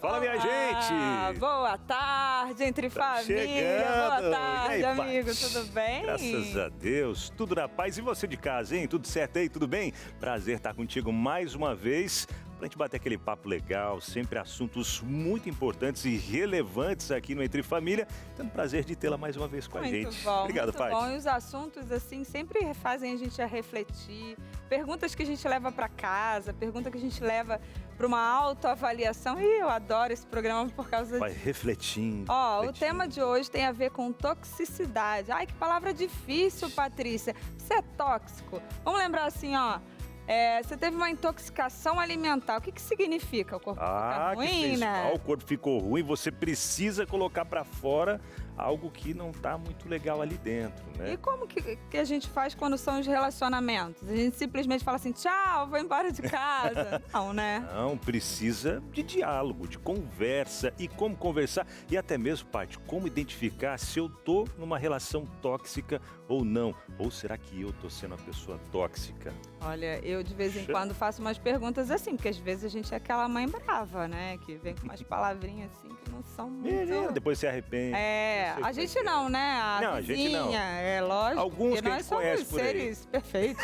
Fala, minha gente! Boa tarde, Entre Família. Chegando. Boa tarde, E aí, amigo. Paty? Tudo bem? Graças a Deus, tudo na paz. E você de casa, hein? Tudo certo aí? Tudo bem? Prazer estar contigo mais uma vez pra gente bater aquele papo legal, sempre assuntos muito importantes e relevantes aqui no Entre Família. Tendo prazer de tê-la mais uma vez com a gente. Muito bom, Obrigado, muito Paty. bom. E os assuntos, assim, sempre fazem a gente a refletir. Perguntas que a gente leva para casa, pergunta que a gente leva para uma autoavaliação. E eu adoro esse programa por causa Vai refletindo. O tema de hoje tem a ver com toxicidade. Ai, que palavra difícil, Patrícia. Você é tóxico? Vamos lembrar assim, você teve uma intoxicação alimentar. O que significa? O corpo fica ruim, né? O corpo ficou ruim, você precisa colocar pra fora algo que não tá muito legal ali dentro, né? E como que a gente faz quando são os relacionamentos? A gente simplesmente fala assim, tchau, vou embora de casa. Não, né? Não, precisa de diálogo, de conversa. E como conversar, e até mesmo, Paty, como identificar se eu tô numa relação tóxica ou não. Ou será que eu tô sendo uma pessoa tóxica? Olha, eu de vez em quando faço umas perguntas assim, porque às vezes a gente é aquela mãe brava, né? Que vem com umas palavrinhas assim que não são muito... Depois se arrepende. A gente não, né? A vizinha, gente não. É lógico. Alguns que nós somos seres perfeitos.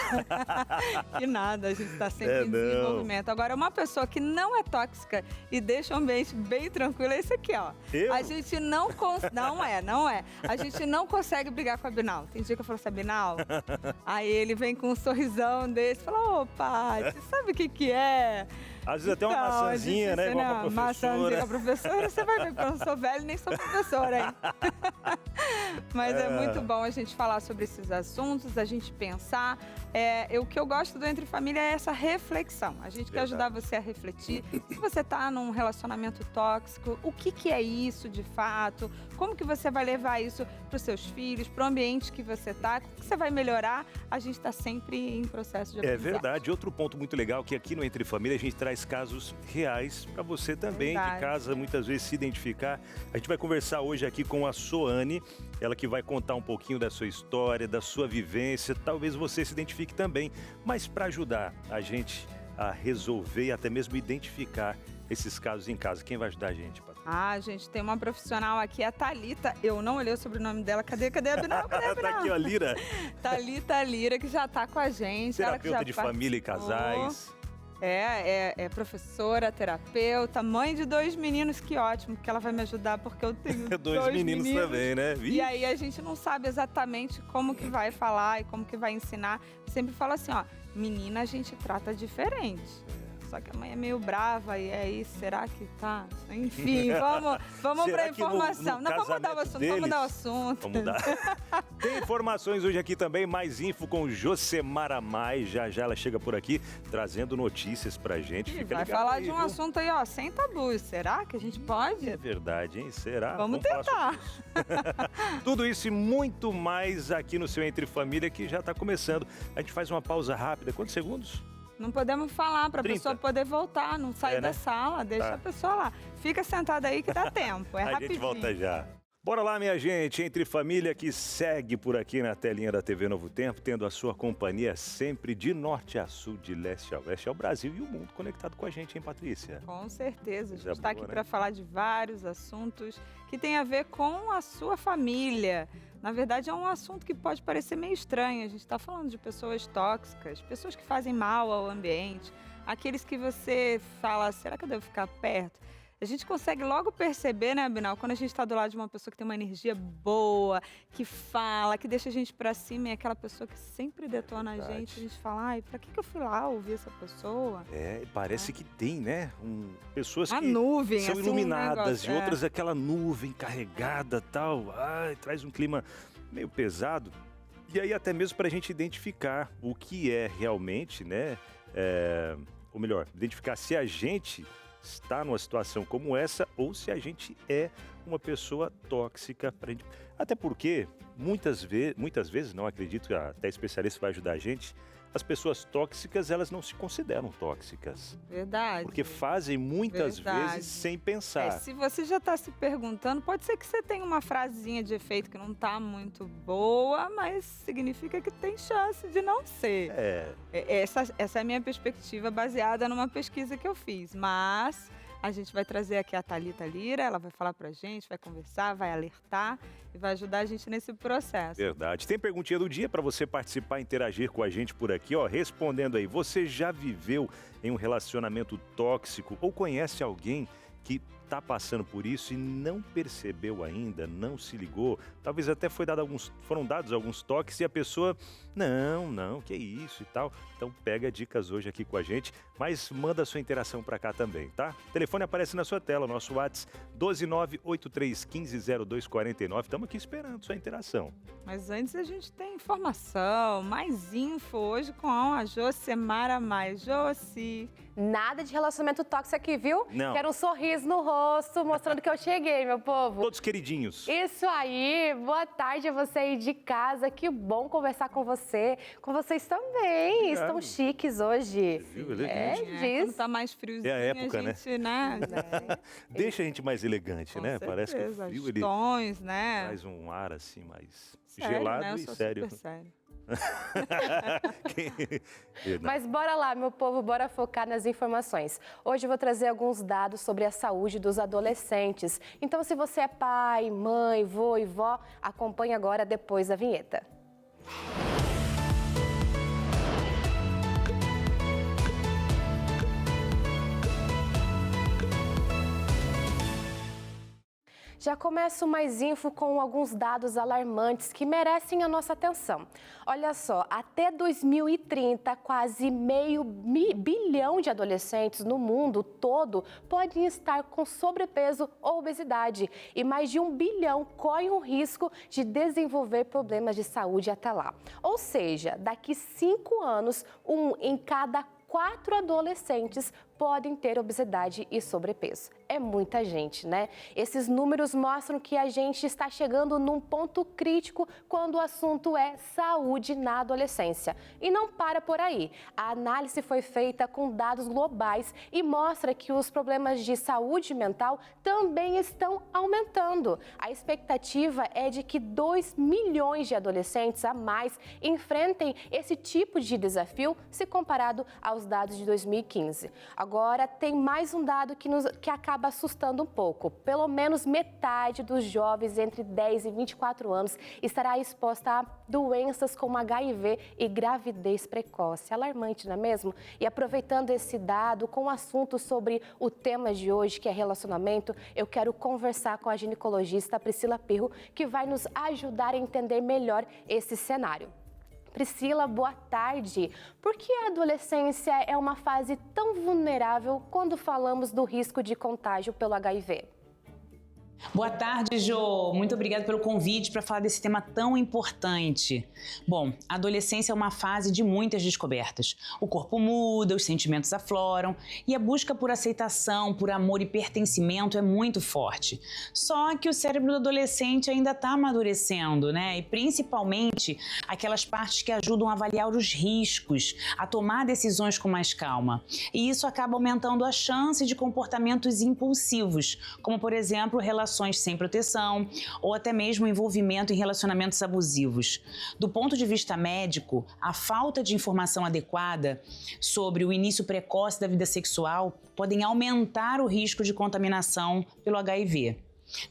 Que nada, a gente tá sempre em desenvolvimento. Agora, uma pessoa que não é tóxica e deixa o ambiente bem tranquilo é esse aqui, ó. Eu? A gente não não é. A gente não consegue brigar com a Binal. Tem dia que eu falo assim, Binal, aí ele vem com um sorrisão desse, fala, opa, você sabe o que é? Às vezes até uma maçãzinha, né? Igual com a professora. Maçãzinha com a professora, você vai ver, porque eu não sou velha e nem sou professora, hein? Mas é muito bom a gente falar sobre esses assuntos, a gente pensar. O que eu gosto do Entre Família é essa reflexão. A gente quer ajudar você a refletir. Se você está num relacionamento tóxico, o que é isso de fato? Como que você vai levar isso para os seus filhos, para o ambiente que você está? Como que você vai melhorar? A gente está sempre em processo de aprendizagem. É verdade. Outro ponto muito legal que aqui no Entre Família a gente traz casos reais para você também, de casa, muitas vezes se identificar. A gente vai conversar hoje aqui com a Soane, ela que vai contar um pouquinho da sua história, da sua vivência, talvez você se identifique também, mas para ajudar a gente a resolver e até mesmo identificar esses casos em casa, quem vai ajudar a gente, Patrícia? Gente, tem uma profissional aqui, a Thalita, eu não olhei o sobrenome dela, cadê a Binal? Tá aqui, ó, Lira. Thalita Lira, que já tá com a gente. Terapeuta ela que já de família e casais. É professora, terapeuta, mãe de 2 meninos, que ótimo, porque ela vai me ajudar, porque eu tenho dois meninos também, né? E aí a gente não sabe exatamente como que vai falar e como que vai ensinar. Eu sempre falo assim, menina a gente trata diferente. Só que a mãe é meio brava e aí, será que tá? Enfim, vamos pra informação. Não, vamos mudar o assunto, vamos mudar o assunto. Vamos mudar. Tem informações hoje aqui também, mais info com Josemara Mai. Já ela chega por aqui, trazendo notícias pra gente. Fica vai ligado falar aí, de um viu? assunto aí, sem tabus. Será que a gente pode? É verdade, hein? Será? Vamos tentar. Tudo isso e muito mais aqui no seu Entre Família, que já tá começando. A gente faz uma pausa rápida. Quantos segundos? Não podemos falar para a pessoa poder voltar, não sair da sala, deixa a pessoa lá. Fica sentada aí que dá tempo, é rapidinho. A gente volta já. Bora lá, minha gente, Entre Família que segue por aqui na telinha da TV Novo Tempo, tendo a sua companhia sempre de norte a sul, de leste a oeste, ao Brasil e o mundo conectado com a gente, hein, Patrícia? Com certeza, a gente boa, está aqui né? para falar de vários assuntos que tem a ver com a sua família. Na verdade, é um assunto que pode parecer meio estranho. A gente está falando de pessoas tóxicas, pessoas que fazem mal ao ambiente, aqueles que você fala, será que eu devo ficar perto? A gente consegue logo perceber, né, Binal, quando a gente está do lado de uma pessoa que tem uma energia boa, que fala, que deixa a gente pra cima, e é aquela pessoa que sempre detona a gente fala, ai, pra que eu fui lá ouvir essa pessoa? Parece que tem, né? Pessoas a que nuvem, são assim, iluminadas, e outras aquela nuvem carregada tal, traz um clima meio pesado. E aí até mesmo pra gente identificar o que é realmente, né? Ou melhor, identificar se a gente está numa situação como essa ou se a gente é uma pessoa tóxica pra gente. Até porque muitas vezes, não acredito que até especialista vai ajudar a gente, as pessoas tóxicas, elas não se consideram tóxicas. Verdade. Porque fazem muitas vezes sem pensar. Se você já está se perguntando, pode ser que você tenha uma frasezinha de efeito que não está muito boa, mas significa que tem chance de não ser. Essa é a minha perspectiva baseada numa pesquisa que eu fiz. Mas A gente vai trazer aqui a Thalita Lira, ela vai falar pra gente, vai conversar, vai alertar e vai ajudar a gente nesse processo. Verdade. Tem perguntinha do dia para você participar e interagir com a gente por aqui, ó, respondendo aí. Você já viveu em um relacionamento tóxico ou conhece alguém que está passando por isso e não percebeu ainda, não se ligou? Talvez até foram dados alguns toques e a pessoa, não, que isso e tal. Então pega dicas hoje aqui com a gente, mas manda a sua interação para cá também, tá? O telefone aparece na sua tela, nosso WhatsApp 12983150249. Estamos aqui esperando sua interação. Mas antes a gente tem informação, mais info hoje com a Josemara Mais. Josi. Nada de relacionamento tóxico aqui, viu? Não. Quero um sorriso no rosto, mostrando que eu cheguei, meu povo. Todos queridinhos. Isso aí, boa tarde a você aí de casa, que bom conversar com você. Com vocês também, Obrigado. Estão chiques hoje. Viu? Elegante. Quando tá mais friozinho, É a época, a gente, né? Deixa a gente mais elegante, Com né? certeza, Parece que o frio, ele tons, né? traz um ar assim mais Sério, gelado né? Eu e sou sério. super sério. Mas bora lá, meu povo, bora focar nas informações. Hoje eu vou trazer alguns dados sobre a saúde dos adolescentes. Então, se você é pai, mãe, vô e vó, acompanhe agora depois da vinheta. Já começo mais info com alguns dados alarmantes que merecem a nossa atenção. Olha só, até 2030, quase meio bilhão de adolescentes no mundo todo podem estar com sobrepeso ou obesidade e mais de 1 bilhão correm o risco de desenvolver problemas de saúde até lá. Ou seja, daqui 5 anos, 1 em cada 4 adolescentes podem ter obesidade e sobrepeso. É muita gente, né? Esses números mostram que a gente está chegando num ponto crítico quando o assunto é saúde na adolescência. E não para por aí. A análise foi feita com dados globais e mostra que os problemas de saúde mental também estão aumentando. A expectativa é de que 2 milhões de adolescentes a mais enfrentem esse tipo de desafio se comparado aos dados de 2015. Agora, tem mais um dado que acaba assustando um pouco. Pelo menos metade dos jovens entre 10 e 24 anos estará exposta a doenças como HIV e gravidez precoce. Alarmante, não é mesmo? E aproveitando esse dado, com o assunto sobre o tema de hoje, que é relacionamento, eu quero conversar com a ginecologista Priscila Pirro, que vai nos ajudar a entender melhor esse cenário. Priscila, boa tarde. Por que a adolescência é uma fase tão vulnerável quando falamos do risco de contágio pelo HIV? Boa tarde, Jô. Muito obrigada pelo convite para falar desse tema tão importante. Bom, a adolescência é uma fase de muitas descobertas. O corpo muda, os sentimentos afloram e a busca por aceitação, por amor e pertencimento é muito forte. Só que o cérebro do adolescente ainda está amadurecendo, né? E principalmente aquelas partes que ajudam a avaliar os riscos, a tomar decisões com mais calma. E isso acaba aumentando a chance de comportamentos impulsivos, como, por exemplo, relações sem proteção ou até mesmo envolvimento em relacionamentos abusivos. Do ponto de vista médico, a falta de informação adequada sobre o início precoce da vida sexual podem aumentar o risco de contaminação pelo HIV.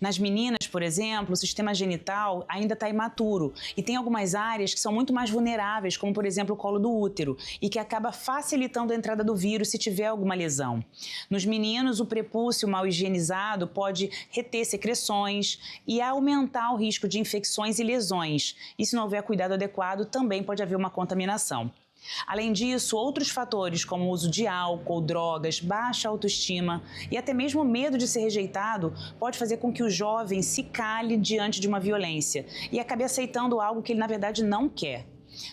Nas meninas, por exemplo, o sistema genital ainda está imaturo e tem algumas áreas que são muito mais vulneráveis, como por exemplo o colo do útero, e que acaba facilitando a entrada do vírus se tiver alguma lesão. Nos meninos, o prepúcio mal higienizado pode reter secreções e aumentar o risco de infecções e lesões. E se não houver cuidado adequado, também pode haver uma contaminação. Além disso, outros fatores como o uso de álcool, drogas, baixa autoestima e até mesmo medo de ser rejeitado pode fazer com que o jovem se cale diante de uma violência e acabe aceitando algo que ele na verdade não quer.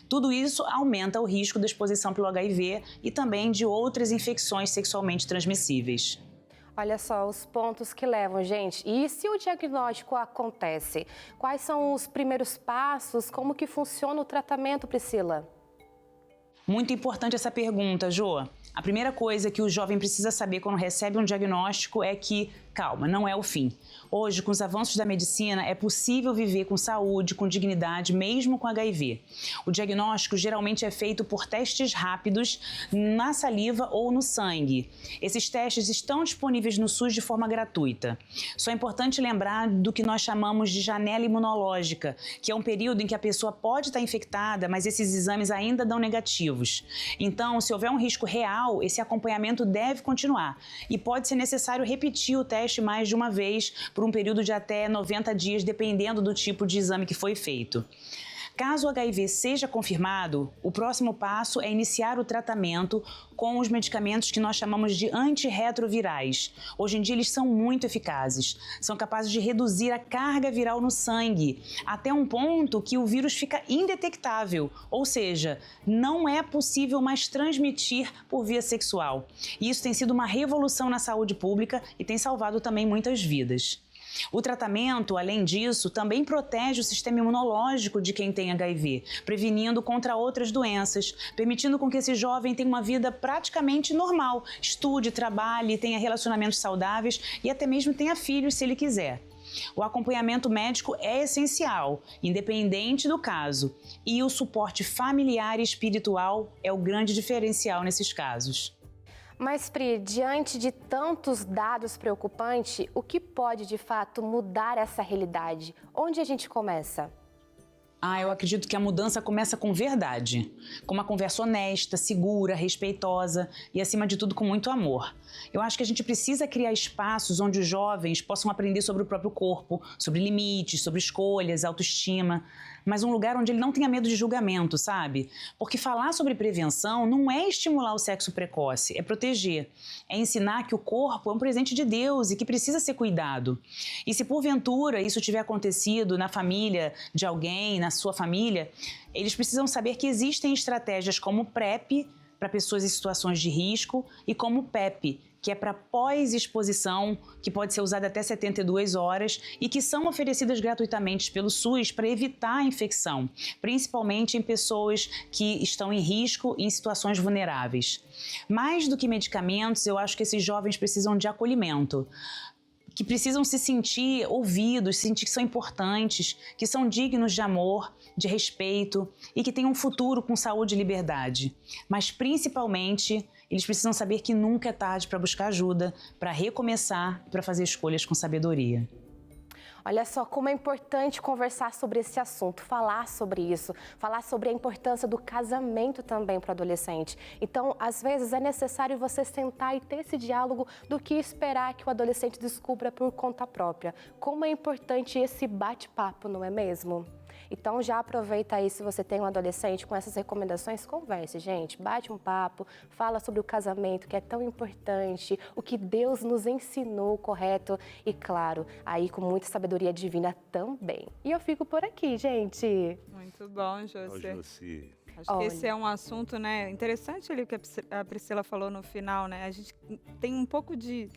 Tudo isso aumenta o risco da exposição pelo HIV e também de outras infecções sexualmente transmissíveis. Olha só os pontos que levam, gente. E se o diagnóstico acontece? Quais são os primeiros passos? Como que funciona o tratamento, Priscila? Muito importante essa pergunta, Jô. A primeira coisa que o jovem precisa saber quando recebe um diagnóstico é que calma, não é o fim. Hoje, com os avanços da medicina, é possível viver com saúde, com dignidade, mesmo com HIV. O diagnóstico geralmente é feito por testes rápidos na saliva ou no sangue. Esses testes estão disponíveis no SUS de forma gratuita. Só é importante lembrar do que nós chamamos de janela imunológica, que é um período em que a pessoa pode estar infectada, mas esses exames ainda dão negativos. Então, se houver um risco real, esse acompanhamento deve continuar e pode ser necessário repetir o teste mais de uma vez por um período de até 90 dias, dependendo do tipo de exame que foi feito. Caso o HIV seja confirmado, o próximo passo é iniciar o tratamento com os medicamentos que nós chamamos de antirretrovirais. Hoje em dia eles são muito eficazes, são capazes de reduzir a carga viral no sangue, até um ponto que o vírus fica indetectável, ou seja, não é possível mais transmitir por via sexual. E isso tem sido uma revolução na saúde pública e tem salvado também muitas vidas. O tratamento, além disso, também protege o sistema imunológico de quem tem HIV, prevenindo contra outras doenças, permitindo com que esse jovem tenha uma vida praticamente normal, estude, trabalhe, tenha relacionamentos saudáveis e até mesmo tenha filhos se ele quiser. O acompanhamento médico é essencial, independente do caso, e o suporte familiar e espiritual é o grande diferencial nesses casos. Mas, Pri, diante de tantos dados preocupantes, o que pode, de fato, mudar essa realidade? Onde a gente começa? Eu acredito que a mudança começa com verdade, com uma conversa honesta, segura, respeitosa e, acima de tudo, com muito amor. Eu acho que a gente precisa criar espaços onde os jovens possam aprender sobre o próprio corpo, sobre limites, sobre escolhas, autoestima, mas um lugar onde ele não tenha medo de julgamento, sabe? Porque falar sobre prevenção não é estimular o sexo precoce, é proteger. É ensinar que o corpo é um presente de Deus e que precisa ser cuidado. E se porventura isso tiver acontecido na família de alguém, na sua família, eles precisam saber que existem estratégias como PrEP, para pessoas em situações de risco, e como PEP, que é para pós-exposição, que pode ser usada até 72 horas e que são oferecidas gratuitamente pelo SUS para evitar a infecção, principalmente em pessoas que estão em risco e em situações vulneráveis. Mais do que medicamentos, eu acho que esses jovens precisam de acolhimento, que precisam se sentir ouvidos, sentir que são importantes, que são dignos de amor, de respeito e que têm um futuro com saúde e liberdade. Mas, principalmente, eles precisam saber que nunca é tarde para buscar ajuda, para recomeçar e para fazer escolhas com sabedoria. Olha só como é importante conversar sobre esse assunto, falar sobre isso, falar sobre a importância do casamento também para o adolescente. Então, às vezes, é necessário você sentar e ter esse diálogo do que esperar que o adolescente descubra por conta própria. Como é importante esse bate-papo, não é mesmo? Então já aproveita aí, se você tem um adolescente com essas recomendações, converse, gente, bate um papo, fala sobre o casamento, que é tão importante, o que Deus nos ensinou correto e, claro, aí com muita sabedoria divina também. E eu fico por aqui, gente. Muito bom, Josi. Acho Olha, que esse é um assunto, né, interessante ali que a Priscila falou no final, né? A gente tem um pouco de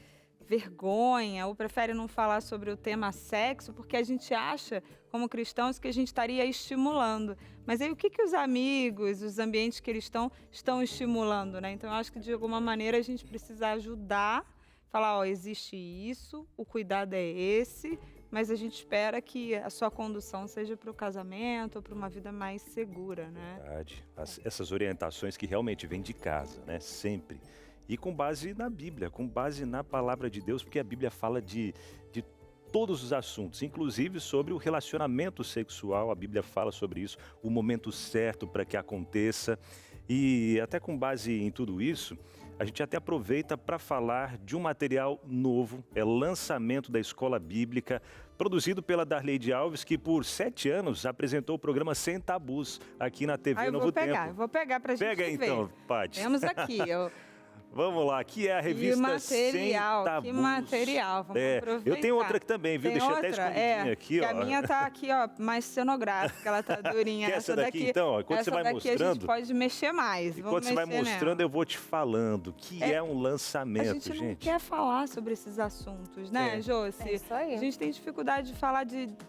vergonha ou prefere não falar sobre o tema sexo porque a gente acha, como cristãos, que a gente estaria estimulando. Mas aí o que os amigos, os ambientes que eles estão estimulando, né? Então eu acho que de alguma maneira a gente precisa ajudar, falar, ó, existe isso, o cuidado é esse, mas a gente espera que a sua condução seja para o casamento ou para uma vida mais segura, né? Verdade. Essas orientações que realmente vêm de casa, né? Sempre. E com base na Bíblia, com base na palavra de Deus, porque a Bíblia fala de todos os assuntos, inclusive sobre o relacionamento sexual. A Bíblia fala sobre isso, o momento certo para que aconteça. E até com base em tudo isso, a gente até aproveita para falar de um material novo, é lançamento da Escola Bíblica, produzido pela Darleide Alves, que por 7 anos apresentou o programa Sem Tabus aqui na TV Novo Tempo. Eu vou pegar para a gente ver. Pega então, Paty. Temos aqui, Vamos lá, aqui é a revista Sem Tabus. Que material, vamos aproveitar. Eu tenho outra aqui também, viu? Deixa eu até escondidinha aqui, ó. A minha tá aqui, ó, mais cenográfica, ela tá durinha. Quer essa daqui então? Ó, enquanto você vai mostrando, a gente pode mexer mais. Enquanto você vai mostrando, eu vou te falando que é um lançamento, gente. A gente não quer falar sobre esses assuntos, né, Josi? É isso aí. A gente tem dificuldade de falar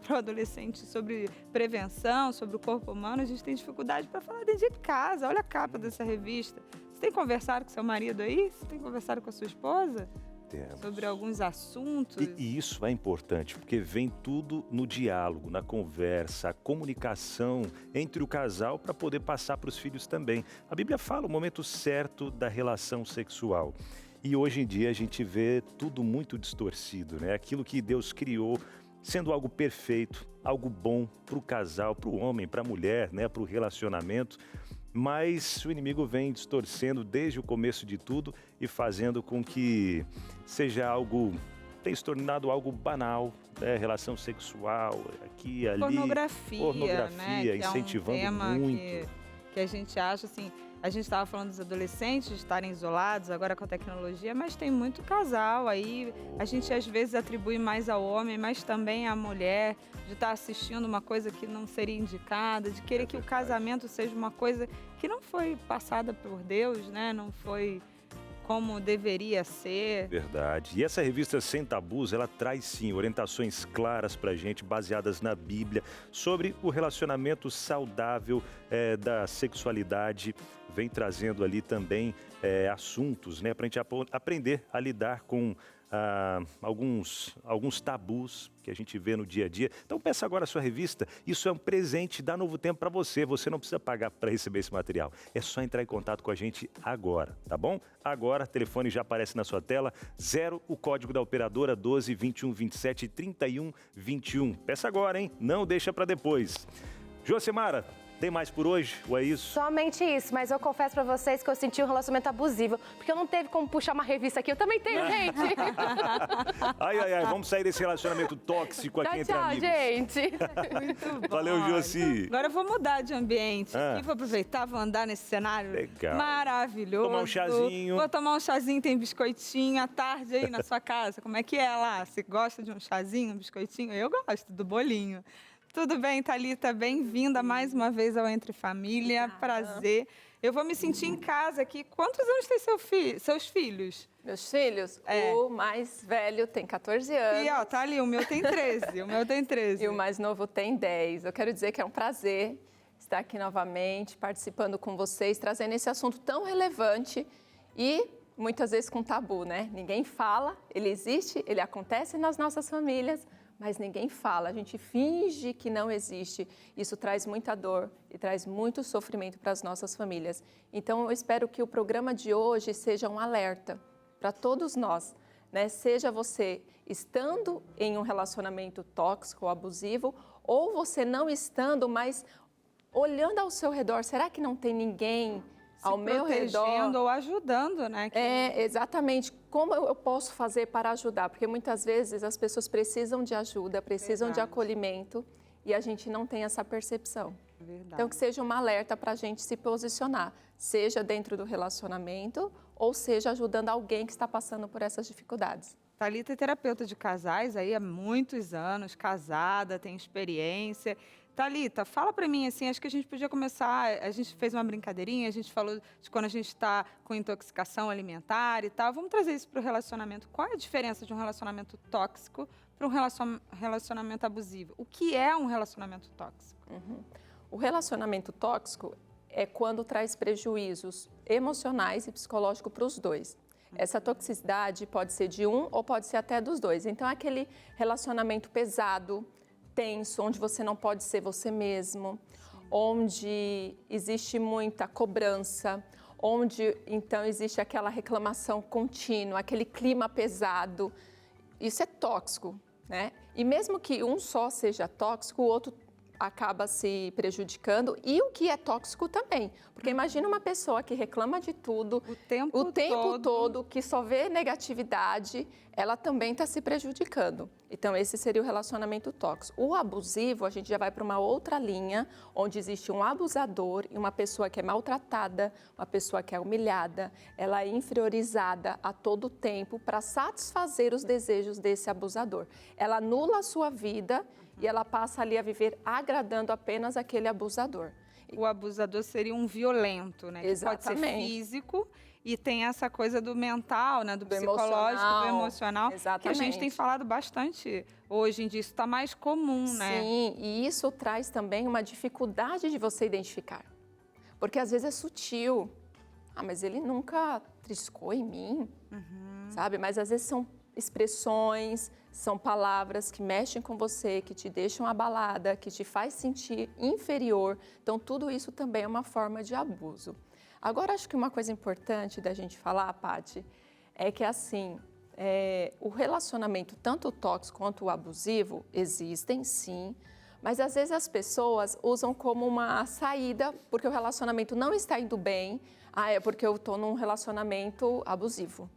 para o adolescente sobre prevenção, sobre o corpo humano. A gente tem dificuldade para falar dentro de casa. Olha a capa dessa revista. Você tem conversado com seu marido aí? Você tem conversado com a sua esposa? temos. sobre alguns assuntos. E isso é importante, porque vem tudo no diálogo, na conversa, a comunicação entre o casal para poder passar para os filhos também. A Bíblia fala o momento certo da relação sexual. E hoje em dia a gente vê tudo muito distorcido, né? Aquilo que Deus criou sendo algo perfeito, algo bom para o casal, para o homem, para a mulher, né? Para o relacionamento. Mas o inimigo vem distorcendo desde o começo de tudo e fazendo com que seja algo, tenha se tornado algo banal, né? Relação sexual, aqui e ali. Pornografia, né? Que incentivando é um tema muito. que a gente acha assim, a gente estava falando dos adolescentes estarem isolados agora com a tecnologia, mas tem muito casal aí, a gente às vezes atribui mais ao homem, mas também à mulher, de estar assistindo uma coisa que não seria indicada, de querer que o casamento seja uma coisa que não foi passada por Deus, né? Não foi como deveria ser. Verdade. E essa revista Sem Tabus, ela traz sim orientações claras pra gente, baseadas na Bíblia, sobre o relacionamento saudável da sexualidade. Vem trazendo ali também assuntos, né, pra gente aprender a lidar com alguns tabus que a gente vê no dia a dia. Então peça agora a sua revista. Isso é um presente da Novo Tempo para você. Você não precisa pagar para receber esse material. É só entrar em contato com a gente agora, tá bom? Agora, o telefone já aparece na sua tela. 0, o código da operadora 12 21 27 31 21. Peça agora, hein? Não deixa para depois. Josemara, tem mais por hoje ou é isso? Somente isso, mas eu confesso pra vocês que eu senti um relacionamento abusivo, porque eu não teve como puxar uma revista aqui, eu também tenho, gente. Ai, vamos sair desse relacionamento tóxico aqui entre Tchau, amigos. gente. Muito bom. Valeu, Josi. Agora eu vou mudar de ambiente e vou aproveitar, vou andar nesse cenário Legal. maravilhoso. Tomar um chazinho. Vou tomar um chazinho, tem biscoitinho à tarde aí na sua casa. Como é que é lá? Você gosta de um chazinho, um biscoitinho? Eu gosto do bolinho. Tudo bem, Thalita? Bem-vinda mais uma vez ao Entre Família. Prazer. Eu vou me sentir em casa aqui. Quantos anos tem seus filhos? Meus filhos? O mais velho tem 14 anos. E ó, tá ali, o meu tem 13. O meu tem 13. E o mais novo tem 10. Eu quero dizer que é um prazer estar aqui novamente, participando com vocês, trazendo esse assunto tão relevante e muitas vezes com tabu, né? Ninguém fala, ele existe, ele acontece nas nossas famílias, mas ninguém fala, a gente finge que não existe. Isso traz muita dor e traz muito sofrimento para as nossas famílias. Então, eu espero que o programa de hoje seja um alerta para todos nós, né? Seja você estando em um relacionamento tóxico ou abusivo, ou você não estando, mas olhando ao seu redor, será que não tem ninguém ao meu redor ou ajudando, né? Exatamente. Como eu posso fazer para ajudar? Porque muitas vezes as pessoas precisam de ajuda, precisam de acolhimento e a gente não tem essa percepção. Verdade. Então, que seja uma alerta para a gente se posicionar, seja dentro do relacionamento ou seja ajudando alguém que está passando por essas dificuldades. Thalita é terapeuta de casais aí há muitos anos, casada, tem experiência. Thalita, fala pra mim, assim, acho que a gente podia começar, a gente fez uma brincadeirinha, a gente falou de quando a gente está com intoxicação alimentar e tal. Vamos trazer isso para o relacionamento. Qual é a diferença de um relacionamento tóxico para um relacionamento abusivo? O que é um relacionamento tóxico? O relacionamento tóxico é quando traz prejuízos emocionais e psicológicos para os dois. Essa toxicidade pode ser de um ou pode ser até dos dois. Então, é aquele relacionamento pesado, tenso, onde você não pode ser você mesmo, onde existe muita cobrança, onde então existe aquela reclamação contínua, aquele clima pesado. Isso é tóxico, né? E mesmo que um só seja tóxico, o outro acaba se prejudicando e o que é tóxico também. Porque imagina uma pessoa que reclama de tudo o tempo todo, que só vê negatividade, ela também está se prejudicando. Então, esse seria o relacionamento tóxico. O abusivo, a gente já vai para uma outra linha, onde existe um abusador e uma pessoa que é maltratada, uma pessoa que é humilhada, ela é inferiorizada a todo tempo para satisfazer os desejos desse abusador. Ela anula a sua vida e ela passa ali a viver agradando apenas aquele abusador. O abusador seria um violento, né? Exatamente. Que pode ser físico e tem essa coisa do mental, né? Do psicológico, do emocional. Exatamente. Que a gente tem falado bastante hoje em dia. Isso está mais comum, né? Sim, e isso traz também uma dificuldade de você identificar. Porque às vezes é sutil. Ah, mas ele nunca triscou em mim. sabe? Mas às vezes são expressões, são palavras que mexem com você, que te deixam abalada, que te faz sentir inferior. Então, tudo isso também é uma forma de abuso. Agora, acho que uma coisa importante da gente falar, Paty, é que assim, o relacionamento, tanto o tóxico quanto o abusivo, existem sim, mas às vezes as pessoas usam como uma saída, porque o relacionamento não está indo bem, é porque eu estou num relacionamento abusivo.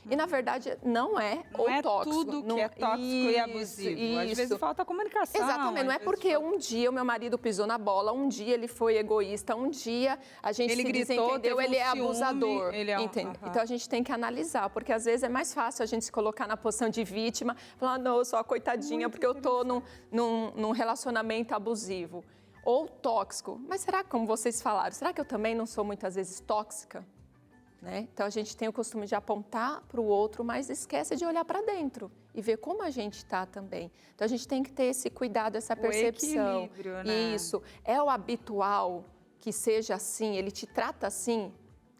E, na verdade, não é Não tóxico. tudo que é tóxico e abusivo. Às vezes falta comunicação. Exatamente. Não é porque um dia o meu marido pisou na bola, um dia ele foi egoísta, um dia a gente Ele se gritou, desentendeu, ele é ciúme, abusador. ele é Entende? Então, a gente tem que analisar, porque às vezes é mais fácil a gente se colocar na posição de vítima, falar, não, eu sou a coitadinha, porque eu estou num relacionamento abusivo. Ou tóxico. Mas será que, como vocês falaram, será que eu também não sou muitas vezes tóxica? Né? Então, a gente tem o costume de apontar para o outro, mas esquece de olhar para dentro e ver como a gente está também. Então, a gente tem que ter esse cuidado, essa percepção. Equilíbrio, né? Isso. É o habitual que seja assim? Ele te trata assim?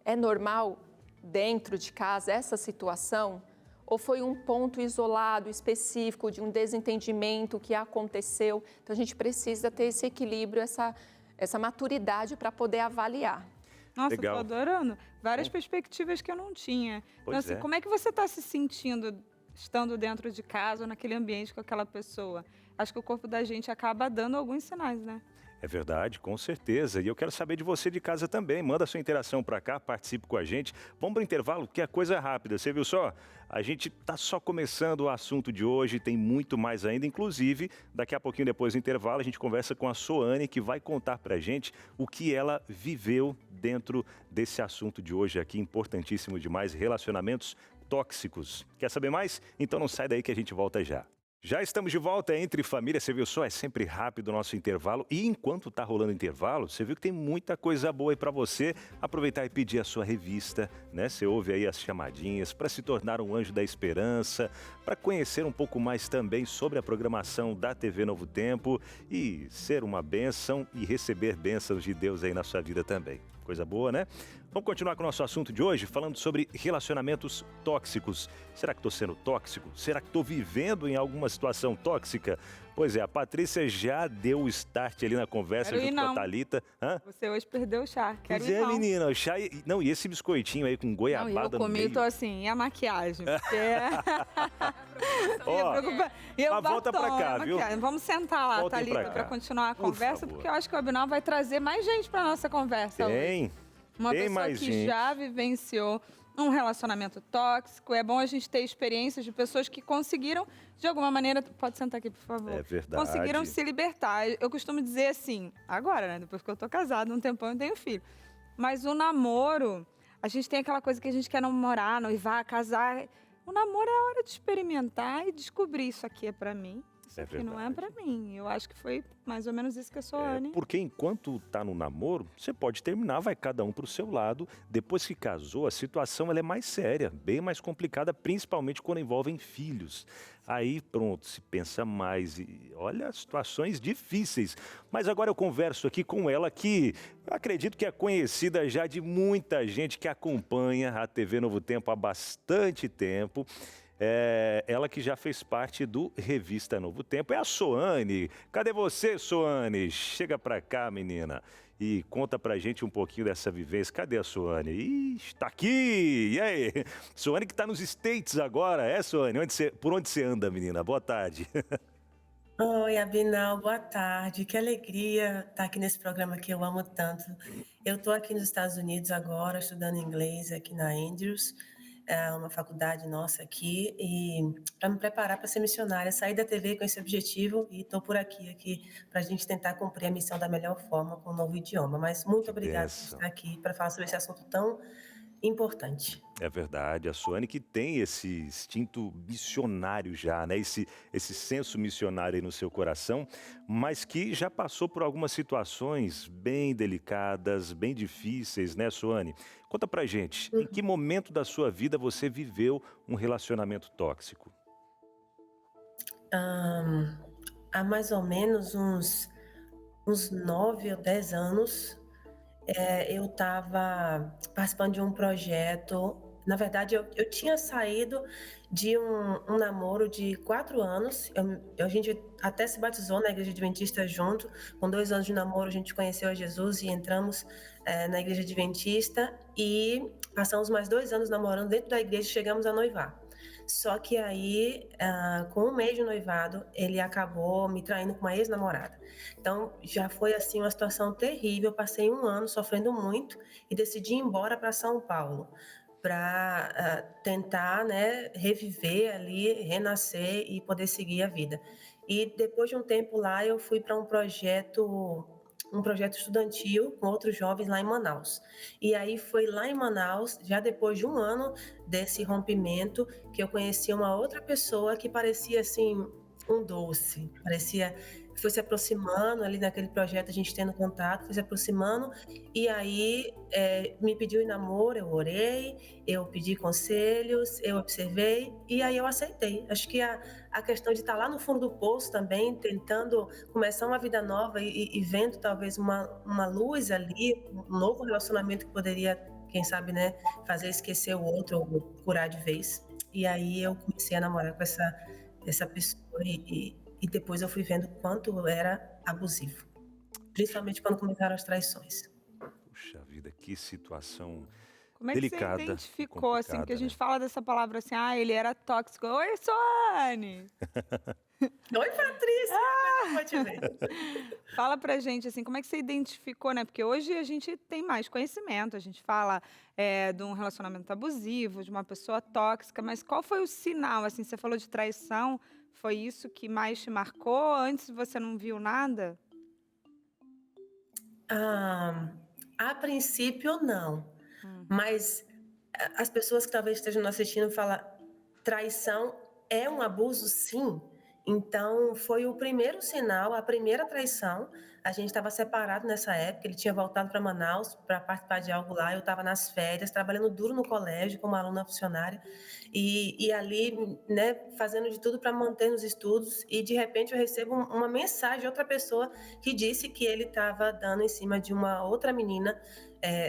É normal dentro de casa essa situação? Ou foi um ponto isolado, específico, de um desentendimento que aconteceu? Então, a gente precisa ter esse equilíbrio, essa maturidade para poder avaliar. Nossa, Legal. eu tô adorando. Várias perspectivas que eu não tinha. Então, Pois assim, é. como é que você está se sentindo estando dentro de casa ou naquele ambiente com aquela pessoa? Acho que o corpo da gente acaba dando alguns sinais, né? É verdade, com certeza. E eu quero saber de você de casa também. Manda sua interação para cá, participe com a gente. Vamos para o intervalo, que a coisa é rápida. Você viu só? A gente está só começando o assunto de hoje, tem muito mais ainda. Inclusive, daqui a pouquinho depois do intervalo, a gente conversa com a Soane, que vai contar para a gente o que ela viveu dentro desse assunto de hoje aqui, importantíssimo demais, relacionamentos tóxicos. Quer saber mais? Então não sai daí que a gente volta já. Já estamos de volta Entre Família, você viu só, é sempre rápido o nosso intervalo. E enquanto tá rolando o intervalo, você viu que tem muita coisa boa aí para você aproveitar e pedir a sua revista, né? Você ouve aí as chamadinhas para se tornar um anjo da esperança, para conhecer um pouco mais também sobre a programação da TV Novo Tempo e ser uma bênção e receber bênçãos de Deus aí na sua vida também. Coisa boa, né? Vamos continuar com o nosso assunto de hoje, falando sobre relacionamentos tóxicos. Será que estou sendo tóxico? Será que estou vivendo em alguma situação tóxica? Pois é, a Patrícia já deu o start ali na conversa Quero ir, junto com a não. Thalita. Hã? Você hoje perdeu o chá. Quero Pois ir, é, não. menina, o chá e... Não, e esse biscoitinho aí com Não, e goiabada eu no comi, meio. tô assim, e a maquiagem? Porque... Ó, E o mas volta pra batom, cá, a viu? maquiagem. Vamos sentar lá, Voltem Thalita, pra cá. para continuar a Por conversa, favor. porque eu acho que o Abinal vai trazer mais gente para nossa conversa hoje. Tem. Uma Tem pessoa mais que gente. já vivenciou um relacionamento tóxico. É bom a gente ter experiências de pessoas que conseguiram, de alguma maneira... Pode sentar aqui, por favor. É verdade. Conseguiram se libertar. Eu costumo dizer assim, agora, né? Depois que eu tô casada, um tempão eu tenho filho. Mas o namoro, a gente tem aquela coisa que a gente quer namorar, noivar, casar. O namoro é a hora de experimentar e descobrir isso aqui é pra mim. Isso É aqui não é verdade. pra mim. Eu acho que foi mais ou menos isso que a Soane... Porque enquanto tá no namoro, você pode terminar, vai cada um pro seu lado. Depois que casou, a situação ela é mais séria, bem mais complicada, principalmente quando envolvem filhos. Aí pronto, se pensa mais e olha, situações difíceis. Mas agora eu converso aqui com ela que eu acredito que é conhecida já de muita gente que acompanha a TV Novo Tempo há bastante tempo. Ela que já fez parte do Revista Novo Tempo, é a Soane. Cadê você, Soane? Chega pra cá, menina, e conta pra gente um pouquinho dessa vivência. Cadê a Soane? Ih, está aqui! E aí? Soane que tá nos States agora, Soane? Por onde você anda, menina? Boa tarde. Oi, Abinal, boa tarde. Que alegria estar aqui nesse programa que eu amo tanto. Eu estou aqui nos Estados Unidos agora, estudando inglês aqui na Andrews, uma faculdade nossa aqui, e para me preparar para ser missionária, sair da TV com esse objetivo e estou por aqui para a gente tentar cumprir a missão da melhor forma com um novo idioma. Mas muito obrigada por bênção. estar aqui para falar sobre esse assunto tão importante. É verdade, a Soane que tem esse instinto missionário já, né? Esse senso missionário aí no seu coração, mas que já passou por algumas situações bem delicadas, bem difíceis, né, Soane? Conta pra gente, em que momento da sua vida você viveu um relacionamento tóxico? Há mais ou menos uns 9 ou 10 anos, eu estava participando de um projeto Na verdade, eu tinha saído de um namoro de 4 anos. A gente até se batizou na Igreja Adventista junto. Com 2 anos de namoro, a gente conheceu a Jesus e entramos na Igreja Adventista. E passamos mais 2 anos namorando dentro da igreja e chegamos a noivar. Só que aí, com 1 mês de noivado, ele acabou me traindo com uma ex-namorada. Então, já foi assim uma situação terrível. Eu passei 1 ano sofrendo muito e decidi ir embora para São Paulo para tentar, né, reviver ali, renascer e poder seguir a vida. E depois de um tempo lá, eu fui para um projeto estudantil com outros jovens lá em Manaus. E aí foi lá em Manaus, já depois de 1 ano desse rompimento, que eu conheci uma outra pessoa que parecia assim um doce, foi se aproximando ali naquele projeto, a gente tendo contato, foi se aproximando, e aí me pediu em namoro, eu orei, eu pedi conselhos, eu observei, e aí eu aceitei. Acho que a questão de estar lá no fundo do poço também, tentando começar uma vida nova e vendo talvez uma luz ali, um novo relacionamento que poderia, quem sabe, né, fazer esquecer o outro ou curar de vez. E aí eu comecei a namorar com essa pessoa e depois eu fui vendo o quanto era abusivo, principalmente quando começaram as traições. Puxa vida, que situação Como é que delicada você e identificou, assim, que a complicada, gente né? fala dessa palavra assim, ele era tóxico. Oi, Soane! Oi, Patrícia! Pode te ver. Fala pra gente, assim, como é que você identificou, né? Porque hoje a gente tem mais conhecimento, a gente fala de um relacionamento abusivo, de uma pessoa tóxica, mas qual foi o sinal, assim, você falou de traição, foi isso que mais te marcou? Antes você não viu nada? A princípio, não. Uhum. Mas as pessoas que talvez estejam nos assistindo falam, traição é um abuso, sim. Então, foi o primeiro sinal, a primeira traição. A gente estava separado nessa época, ele tinha voltado para Manaus para participar de algo lá, eu estava nas férias, trabalhando duro no colégio como aluna funcionária, e ali, né, fazendo de tudo para manter nos estudos, e de repente eu recebo uma mensagem de outra pessoa que disse que ele estava dando em cima de uma outra menina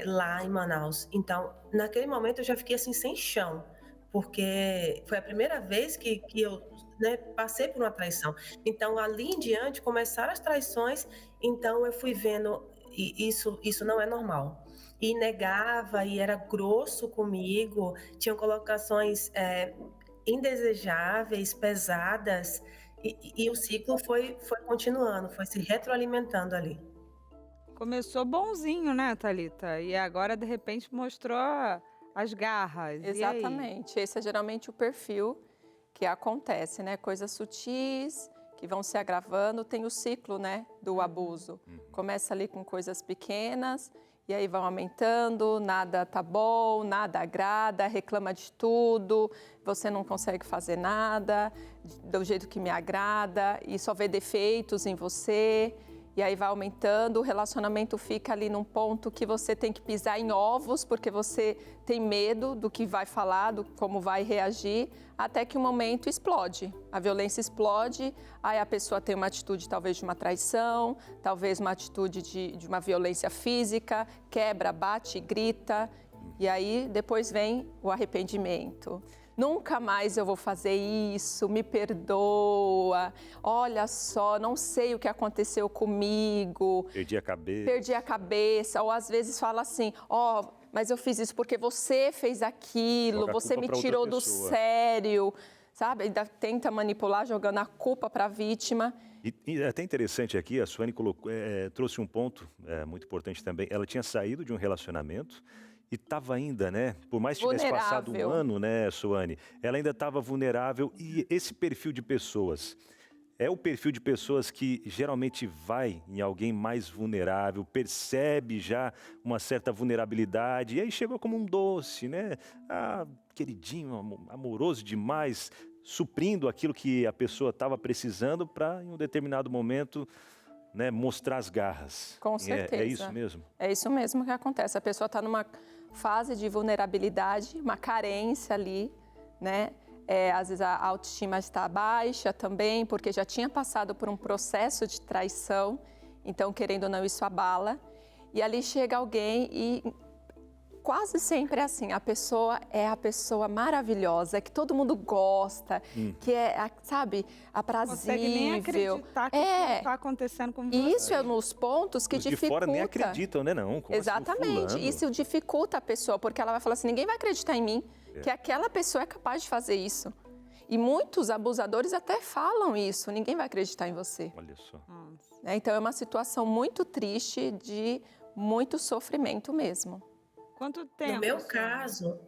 lá em Manaus. Então, naquele momento eu já fiquei assim sem chão, porque foi a primeira vez que eu, né, passei por uma traição. Então, ali em diante, começaram as traições, então eu fui vendo, isso não é normal. E negava, e era grosso comigo, tinham colocações indesejáveis, pesadas, e o ciclo foi continuando, foi se retroalimentando ali. Começou bonzinho, né, Thalita? E agora, de repente, mostrou as garras. E aí? Exatamente. Esse é geralmente o perfil que acontece, né? Coisas sutis que vão se agravando. Tem o ciclo, né, do abuso. Começa ali com coisas pequenas e aí vão aumentando, nada tá bom, nada agrada, reclama de tudo, você não consegue fazer nada do jeito que me agrada e só vê defeitos em você. E aí vai aumentando, o relacionamento fica ali num ponto que você tem que pisar em ovos, porque você tem medo do que vai falar, do como vai reagir, até que o momento explode. A violência explode, aí a pessoa tem uma atitude talvez de uma traição, talvez uma atitude de uma violência física, quebra, bate, grita, e aí depois vem o arrependimento. Nunca mais eu vou fazer isso, me perdoa, olha só, não sei o que aconteceu comigo. Perdi a cabeça, ou às vezes fala assim, mas eu fiz isso porque você fez aquilo, você me tirou do sério, sabe? Ainda tenta manipular, jogando a culpa para a vítima. E é até interessante aqui, a Soane trouxe um ponto muito importante também, ela tinha saído de um relacionamento, e estava ainda, né? Por mais que tivesse passado 1 ano, né, Soane? Ela ainda estava vulnerável. E esse perfil de pessoas é o perfil de pessoas que geralmente vai em alguém mais vulnerável, percebe já uma certa vulnerabilidade, e aí chegou como um doce, né? Queridinho, amoroso demais, suprindo aquilo que a pessoa estava precisando para, em um determinado momento, né, mostrar as garras. Com certeza. É isso mesmo? É isso mesmo que acontece. A pessoa está numa fase de vulnerabilidade, uma carência ali, né? Às vezes a autoestima está baixa também, porque já tinha passado por um processo de traição, então, querendo ou não, isso abala. E ali chega alguém e quase sempre é assim, a pessoa é a pessoa maravilhosa, que todo mundo gosta, que é, sabe, aprazível. Consegue nem acreditar que isso está acontecendo com você. Isso é nos pontos que Os de dificulta. fora nem acreditam, né, não? Como Exatamente, assim, o fulano? isso dificulta a pessoa, porque ela vai falar assim, ninguém vai acreditar em mim, que aquela pessoa é capaz de fazer isso. E muitos abusadores até falam isso, ninguém vai acreditar em você. Olha só. Então é uma situação muito triste, de muito sofrimento mesmo. Quanto tempo? No meu Sônia? caso,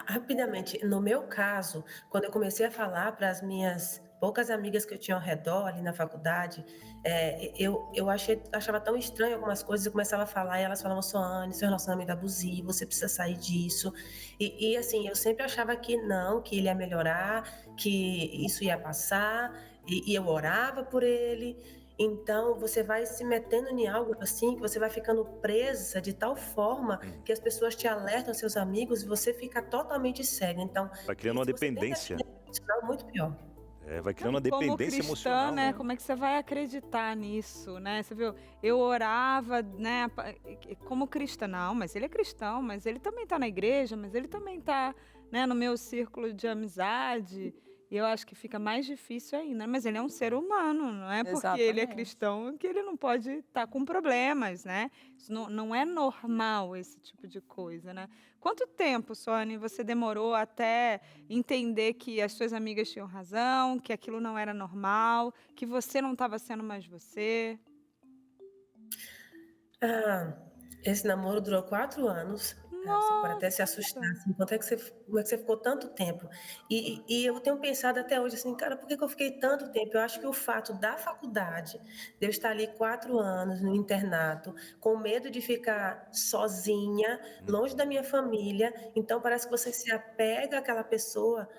rapidamente, no meu caso, quando eu comecei a falar para as minhas poucas amigas que eu tinha ao redor ali na faculdade, eu achava tão estranho algumas coisas, eu começava a falar e elas falavam, Soane, seu relacionamento é abusivo, você precisa sair disso. E assim, eu sempre achava que não, que ele ia melhorar, que isso ia passar, e eu orava por ele. Então, você vai se metendo em algo assim, que você vai ficando presa de tal forma que as pessoas te alertam, seus amigos, e você fica totalmente cega. Então, Vai criando uma se você tenta dependência. emocional, muito pior. Vai criando uma Como dependência cristã, emocional, né? Como é que você vai acreditar nisso, né? Você viu? Eu orava, né? Como cristã, não, mas ele é cristão, mas ele também está na igreja, mas ele também está, né, no meu círculo de amizade. E eu acho que fica mais difícil ainda. Mas ele é um ser humano, não é porque ele é Exatamente. cristão que ele não pode estar com problemas, né? Isso não é normal, esse tipo de coisa, né? Quanto tempo, Sônia, você demorou até entender que as suas amigas tinham razão, que aquilo não era normal, que você não estava sendo mais você? Esse namoro durou 4 anos. Você pode até se assustar, assim, como é que você ficou tanto tempo? E eu tenho pensado até hoje, assim, cara, por que eu fiquei tanto tempo? Eu acho que o fato da faculdade, de eu estar ali 4 anos no internato, com medo de ficar sozinha, longe da minha família, então parece que você se apega àquela pessoa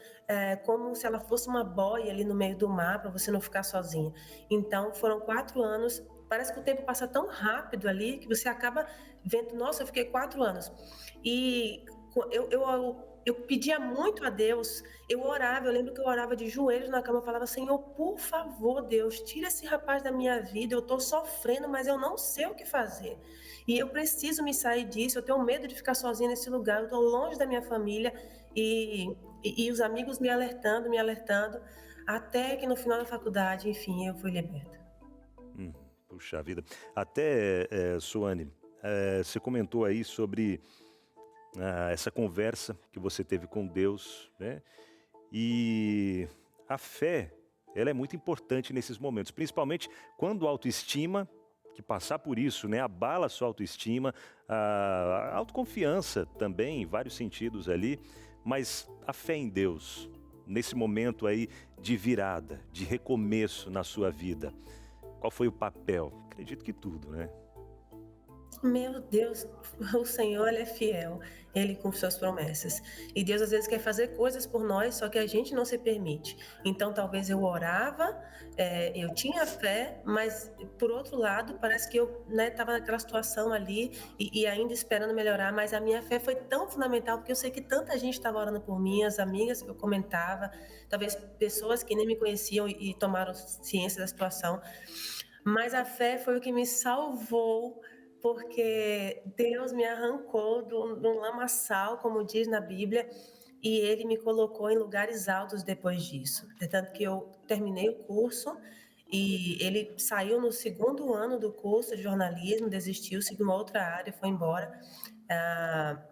como se ela fosse uma boia ali no meio do mar, para você não ficar sozinha. Então, foram 4 anos. Parece que o tempo passa tão rápido ali que você acaba vendo, nossa, eu fiquei 4 anos. E eu pedia muito a Deus, eu orava, eu lembro que eu orava de joelhos na cama, eu falava, Senhor, por favor, Deus, tira esse rapaz da minha vida, eu estou sofrendo, mas eu não sei o que fazer. E eu preciso me sair disso, eu tenho medo de ficar sozinha nesse lugar, eu estou longe da minha família, e os amigos me alertando, até que no final da faculdade, enfim, eu fui liberta. Puxa vida. Até, Suane, você comentou aí sobre essa conversa que você teve com Deus, né? E a fé, ela é muito importante nesses momentos, principalmente quando a autoestima, que passar por isso, né, abala a sua autoestima, a autoconfiança também, em vários sentidos ali, mas a fé em Deus, nesse momento aí de virada, de recomeço na sua vida, qual foi o papel? Acredito que tudo, né? Meu Deus, o Senhor, Ele é fiel, Ele cumpre suas promessas. E Deus às vezes quer fazer coisas por nós, só que a gente não se permite. Então talvez eu orava, eu tinha fé, mas por outro lado, parece que eu estava naquela situação ali e ainda esperando melhorar, mas a minha fé foi tão fundamental, porque eu sei que tanta gente estava orando por mim, as amigas que eu comentava, talvez pessoas que nem me conheciam e tomaram ciência da situação. Mas a fé foi o que me salvou, porque Deus me arrancou do lamaçal, como diz na Bíblia, e Ele me colocou em lugares altos depois disso. Tanto que eu terminei o curso e ele saiu no 2º ano do curso de jornalismo, desistiu, seguiu uma outra área, foi embora.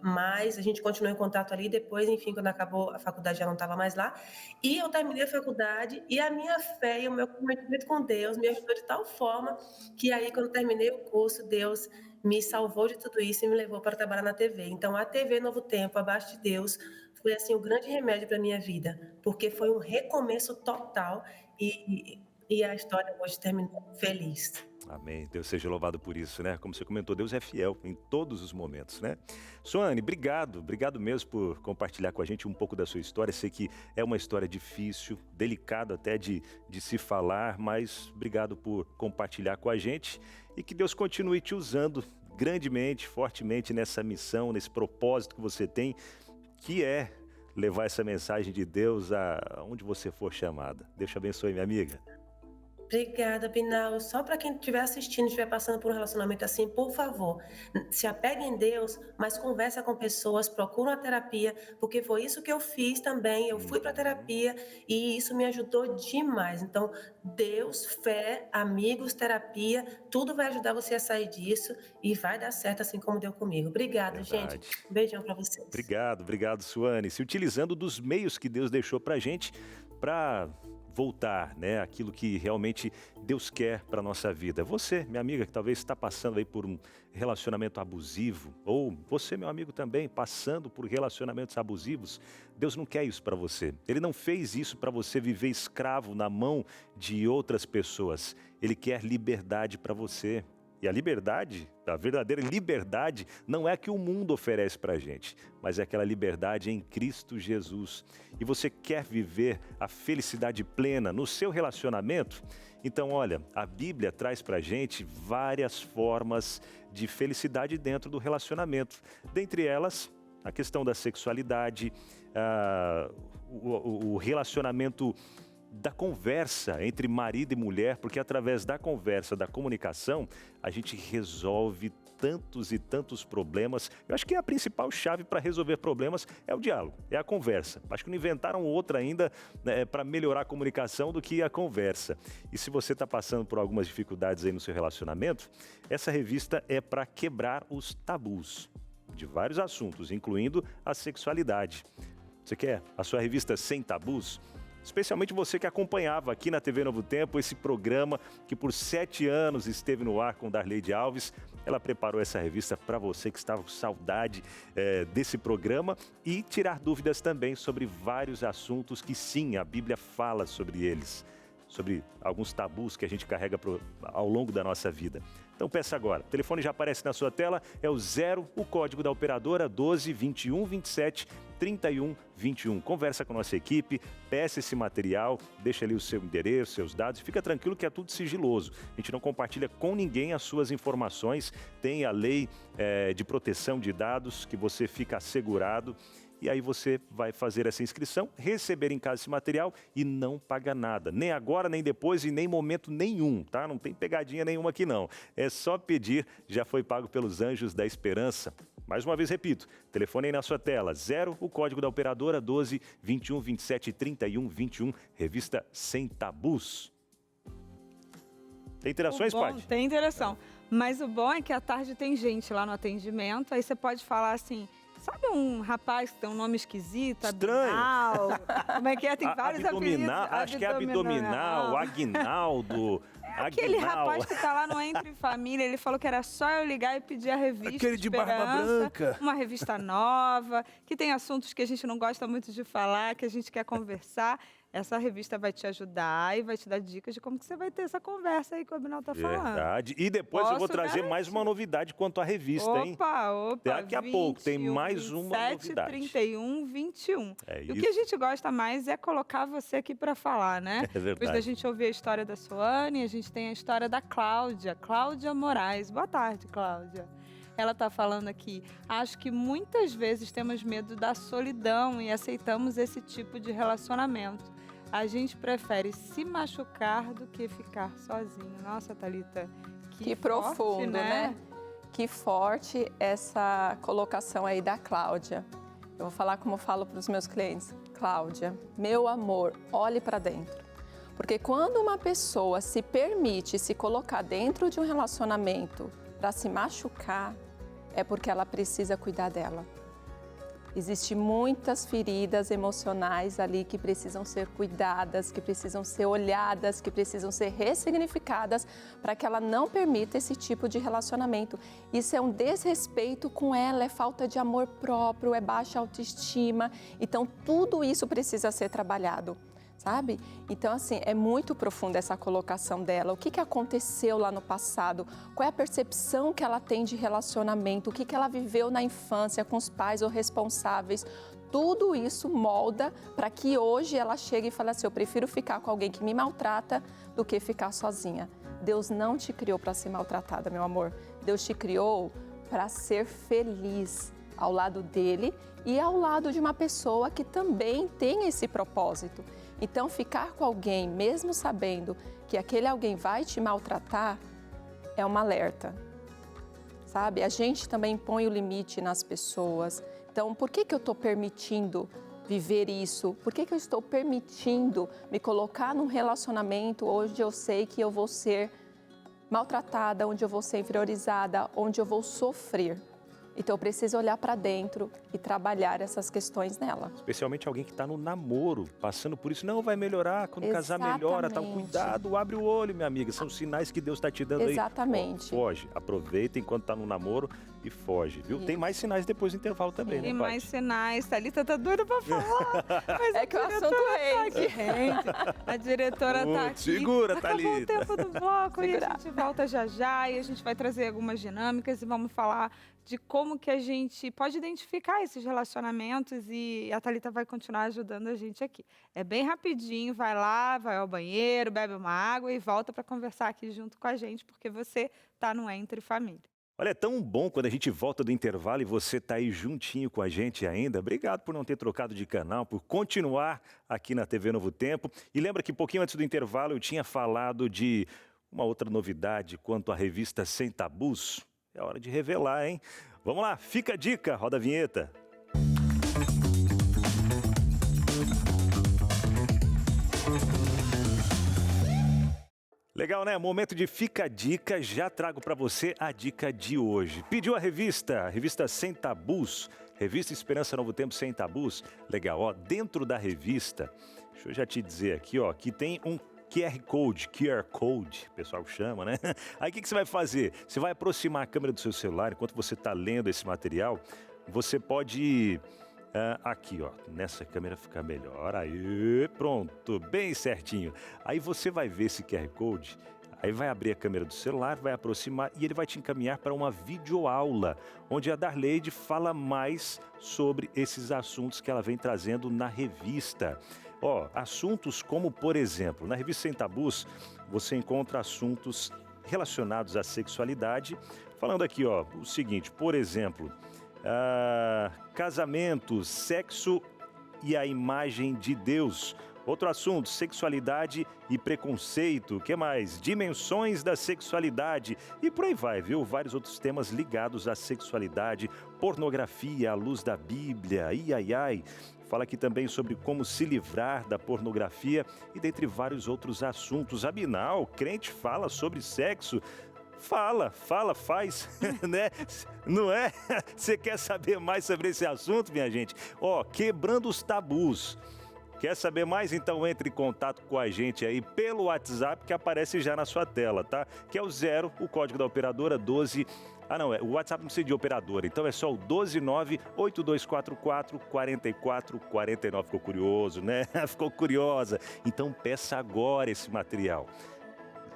Mas a gente continuou em contato ali, depois, enfim, quando acabou a faculdade já não estava mais lá, e eu terminei a faculdade, e a minha fé e o meu comprometimento com Deus me ajudou de tal forma, que aí quando terminei o curso, Deus me salvou de tudo isso e me levou para trabalhar na TV. Então a TV Novo Tempo, abaixo de Deus, foi assim o grande remédio para a minha vida, porque foi um recomeço total, e a história hoje terminou feliz. Amém. Deus seja louvado por isso, né? Como você comentou, Deus é fiel em todos os momentos, né? Suane, obrigado mesmo por compartilhar com a gente um pouco da sua história. Sei que é uma história difícil, delicada até de se falar, mas obrigado por compartilhar com a gente e que Deus continue te usando grandemente, fortemente nessa missão, nesse propósito que você tem, que é levar essa mensagem de Deus aonde você for chamada. Deus te abençoe, minha amiga. Obrigada, Binal. Só para quem estiver assistindo, estiver passando por um relacionamento assim, por favor, se apegue em Deus, mas conversa com pessoas, procura uma terapia, porque foi isso que eu fiz também. Eu fui para terapia e isso me ajudou demais. Então, Deus, fé, amigos, terapia, tudo vai ajudar você a sair disso e vai dar certo assim como deu comigo. Obrigada, Verdade. gente. Um beijão para vocês. Obrigado, Suane. Se utilizando dos meios que Deus deixou pra gente para voltar, né, aquilo que realmente Deus quer para nossa vida. Você, minha amiga, que talvez está passando aí por um relacionamento abusivo, ou você, meu amigo, também passando por relacionamentos abusivos, Deus não quer isso para você. Ele não fez isso para você viver escravo na mão de outras pessoas. Ele quer liberdade para você. E a liberdade, a verdadeira liberdade, não é a que o mundo oferece para a gente, mas é aquela liberdade em Cristo Jesus. E você quer viver a felicidade plena no seu relacionamento? Então, olha, a Bíblia traz para a gente várias formas de felicidade dentro do relacionamento. Dentre elas, a questão da sexualidade, o relacionamento da conversa entre marido e mulher, porque através da conversa, da comunicação, a gente resolve tantos e tantos problemas. Eu acho que a principal chave para resolver problemas é o diálogo, é a conversa. Acho que não inventaram outra ainda, né, para melhorar a comunicação do que a conversa. E se você está passando por algumas dificuldades aí no seu relacionamento, essa revista é para quebrar os tabus de vários assuntos, incluindo a sexualidade. Você quer a sua revista Sem Tabus? Especialmente você que acompanhava aqui na TV Novo Tempo esse programa que por 7 anos esteve no ar com Darleide Alves. Ela preparou essa revista para você que estava com saudade desse programa e tirar dúvidas também sobre vários assuntos que sim, a Bíblia fala sobre eles, sobre alguns tabus que a gente carrega ao longo da nossa vida. Então peça agora, o telefone já aparece na sua tela, é o 0, o código da operadora 12 21 27 31 21. Conversa com a nossa equipe, peça esse material, deixa ali o seu endereço, seus dados, fica tranquilo que é tudo sigiloso. A gente não compartilha com ninguém as suas informações, tem a lei de proteção de dados que você fica assegurado. E aí você vai fazer essa inscrição, receber em casa esse material e não paga nada. Nem agora, nem depois e nem momento nenhum, tá? Não tem pegadinha nenhuma aqui não. É só pedir, já foi pago pelos Anjos da Esperança. Mais uma vez, repito, telefone aí na sua tela, 0, o código da operadora 12 21 27 31 21, revista Sem Tabus. Tem interações, Paty? Tem interação. Mas o bom é que à tarde tem gente lá no atendimento, aí você pode falar assim... Sabe um rapaz que tem um nome esquisito? Estranho. Abinal? Como é que é? Tem vários apelidos. Acho que é Abdominal, Aguinaldo. Aquele rapaz que tá lá no Entre Família, ele falou que era só eu ligar e pedir a revista Aquele de barba branca. Uma revista nova, que tem assuntos que a gente não gosta muito de falar, que a gente quer conversar. Essa revista vai te ajudar e vai te dar dicas de como que você vai ter essa conversa aí que o Abinal tá falando. Verdade. E depois eu vou trazer mais uma novidade quanto à revista, hein? Opa. Daqui a pouco tem mais uma novidade. 31, 21. É E isso. o que a gente gosta mais é colocar você aqui para falar, né? É verdade. Depois da gente ouvir a história da Suane, a gente tem a história da Cláudia Moraes. Boa tarde, Cláudia. Ela está falando aqui, acho que muitas vezes temos medo da solidão e aceitamos esse tipo de relacionamento. A gente prefere se machucar do que ficar sozinho. Nossa, Thalita, que forte, profundo, né? Que forte essa colocação aí da Cláudia. Eu vou falar como eu falo para os meus clientes. Cláudia, meu amor, olhe para dentro. Porque quando uma pessoa se permite se colocar dentro de um relacionamento para se machucar, é porque ela precisa cuidar dela. Existem muitas feridas emocionais ali que precisam ser cuidadas, que precisam ser olhadas, que precisam ser ressignificadas para que ela não permita esse tipo de relacionamento. Isso é um desrespeito com ela, é falta de amor próprio, é baixa autoestima. Então, tudo isso precisa ser trabalhado. Sabe? Então, assim, é muito profunda essa colocação dela. O que aconteceu lá no passado? Qual é a percepção que ela tem de relacionamento? O que ela viveu na infância com os pais ou responsáveis? Tudo isso molda para que hoje ela chegue e fale assim, eu prefiro ficar com alguém que me maltrata do que ficar sozinha. Deus não te criou para ser maltratada, meu amor. Deus te criou para ser feliz. ao lado dele e ao lado de uma pessoa que também tem esse propósito. Então, ficar com alguém, mesmo sabendo que aquele alguém vai te maltratar, é um alerta, sabe? A gente também põe o limite nas pessoas. Então, por que eu estou permitindo viver isso? Por que eu estou permitindo me colocar num relacionamento onde eu sei que eu vou ser maltratada, onde eu vou ser inferiorizada, onde eu vou sofrer? Então, eu preciso olhar para dentro e trabalhar essas questões nela. Especialmente alguém que está no namoro, passando por isso. Não, vai melhorar, quando casar melhora, tá? Cuidado, abre o olho, minha amiga. São sinais que Deus está te dando aí. Exatamente. Foge, aproveita enquanto está no namoro e foge, viu? Tem mais sinais depois do intervalo também, né, Tem Paty? mais sinais. Thalita tá doida pra falar. Mas É que o assunto rende. A diretora tá aqui. Segura, Acabou Thalita. o tempo do bloco e a Segurar. gente volta já já e a gente vai trazer algumas dinâmicas e vamos falar de como que a gente pode identificar esses relacionamentos e a Thalita vai continuar ajudando a gente aqui. É bem rapidinho, vai lá, vai ao banheiro, bebe uma água e volta para conversar aqui junto com a gente, porque você tá no Entre Família. Olha, é tão bom quando a gente volta do intervalo e você tá aí juntinho com a gente ainda. Obrigado por não ter trocado de canal, por continuar aqui na TV Novo Tempo. E lembra que pouquinho antes do intervalo eu tinha falado de uma outra novidade quanto à revista Sem Tabus? É hora de revelar, hein? Vamos lá, fica a dica, roda a vinheta. Legal, né? Momento de Fica a Dica, já trago para você a dica de hoje. Pediu a revista Sem Tabus, revista Esperança Novo Tempo Sem Tabus. Legal, ó, dentro da revista, deixa eu já te dizer aqui, ó, que tem um QR Code, o pessoal chama, né? Aí o que você vai fazer? Você vai aproximar a câmera do seu celular, enquanto você está lendo esse material, você pode... aqui, ó, nessa câmera fica melhor, aí, pronto, bem certinho. Aí você vai ver esse QR Code, aí vai abrir a câmera do celular, vai aproximar e ele vai te encaminhar para uma videoaula, onde a Darleide fala mais sobre esses assuntos que ela vem trazendo na revista. Ó, assuntos como, por exemplo, na revista Sem Tabus, você encontra assuntos relacionados à sexualidade, falando aqui, ó, o seguinte, por exemplo... casamento, sexo e a imagem de Deus. Outro assunto, sexualidade e preconceito. O que mais? Dimensões da sexualidade. E por aí vai, viu? Vários outros temas ligados à sexualidade, pornografia à luz da Bíblia, ai. Fala aqui também sobre como se livrar da pornografia e dentre vários outros assuntos. Afinal, crente fala sobre sexo. Faz, né? Não é? Você quer saber mais sobre esse assunto, minha gente? Ó, quebrando os tabus. Quer saber mais? Então entre em contato com a gente aí pelo WhatsApp que aparece já na sua tela, tá? Que é o 0, o código da operadora 12... o WhatsApp não precisa de operadora, então é só o 12982444449. Ficou curioso, né? Ficou curiosa? Então peça agora esse material.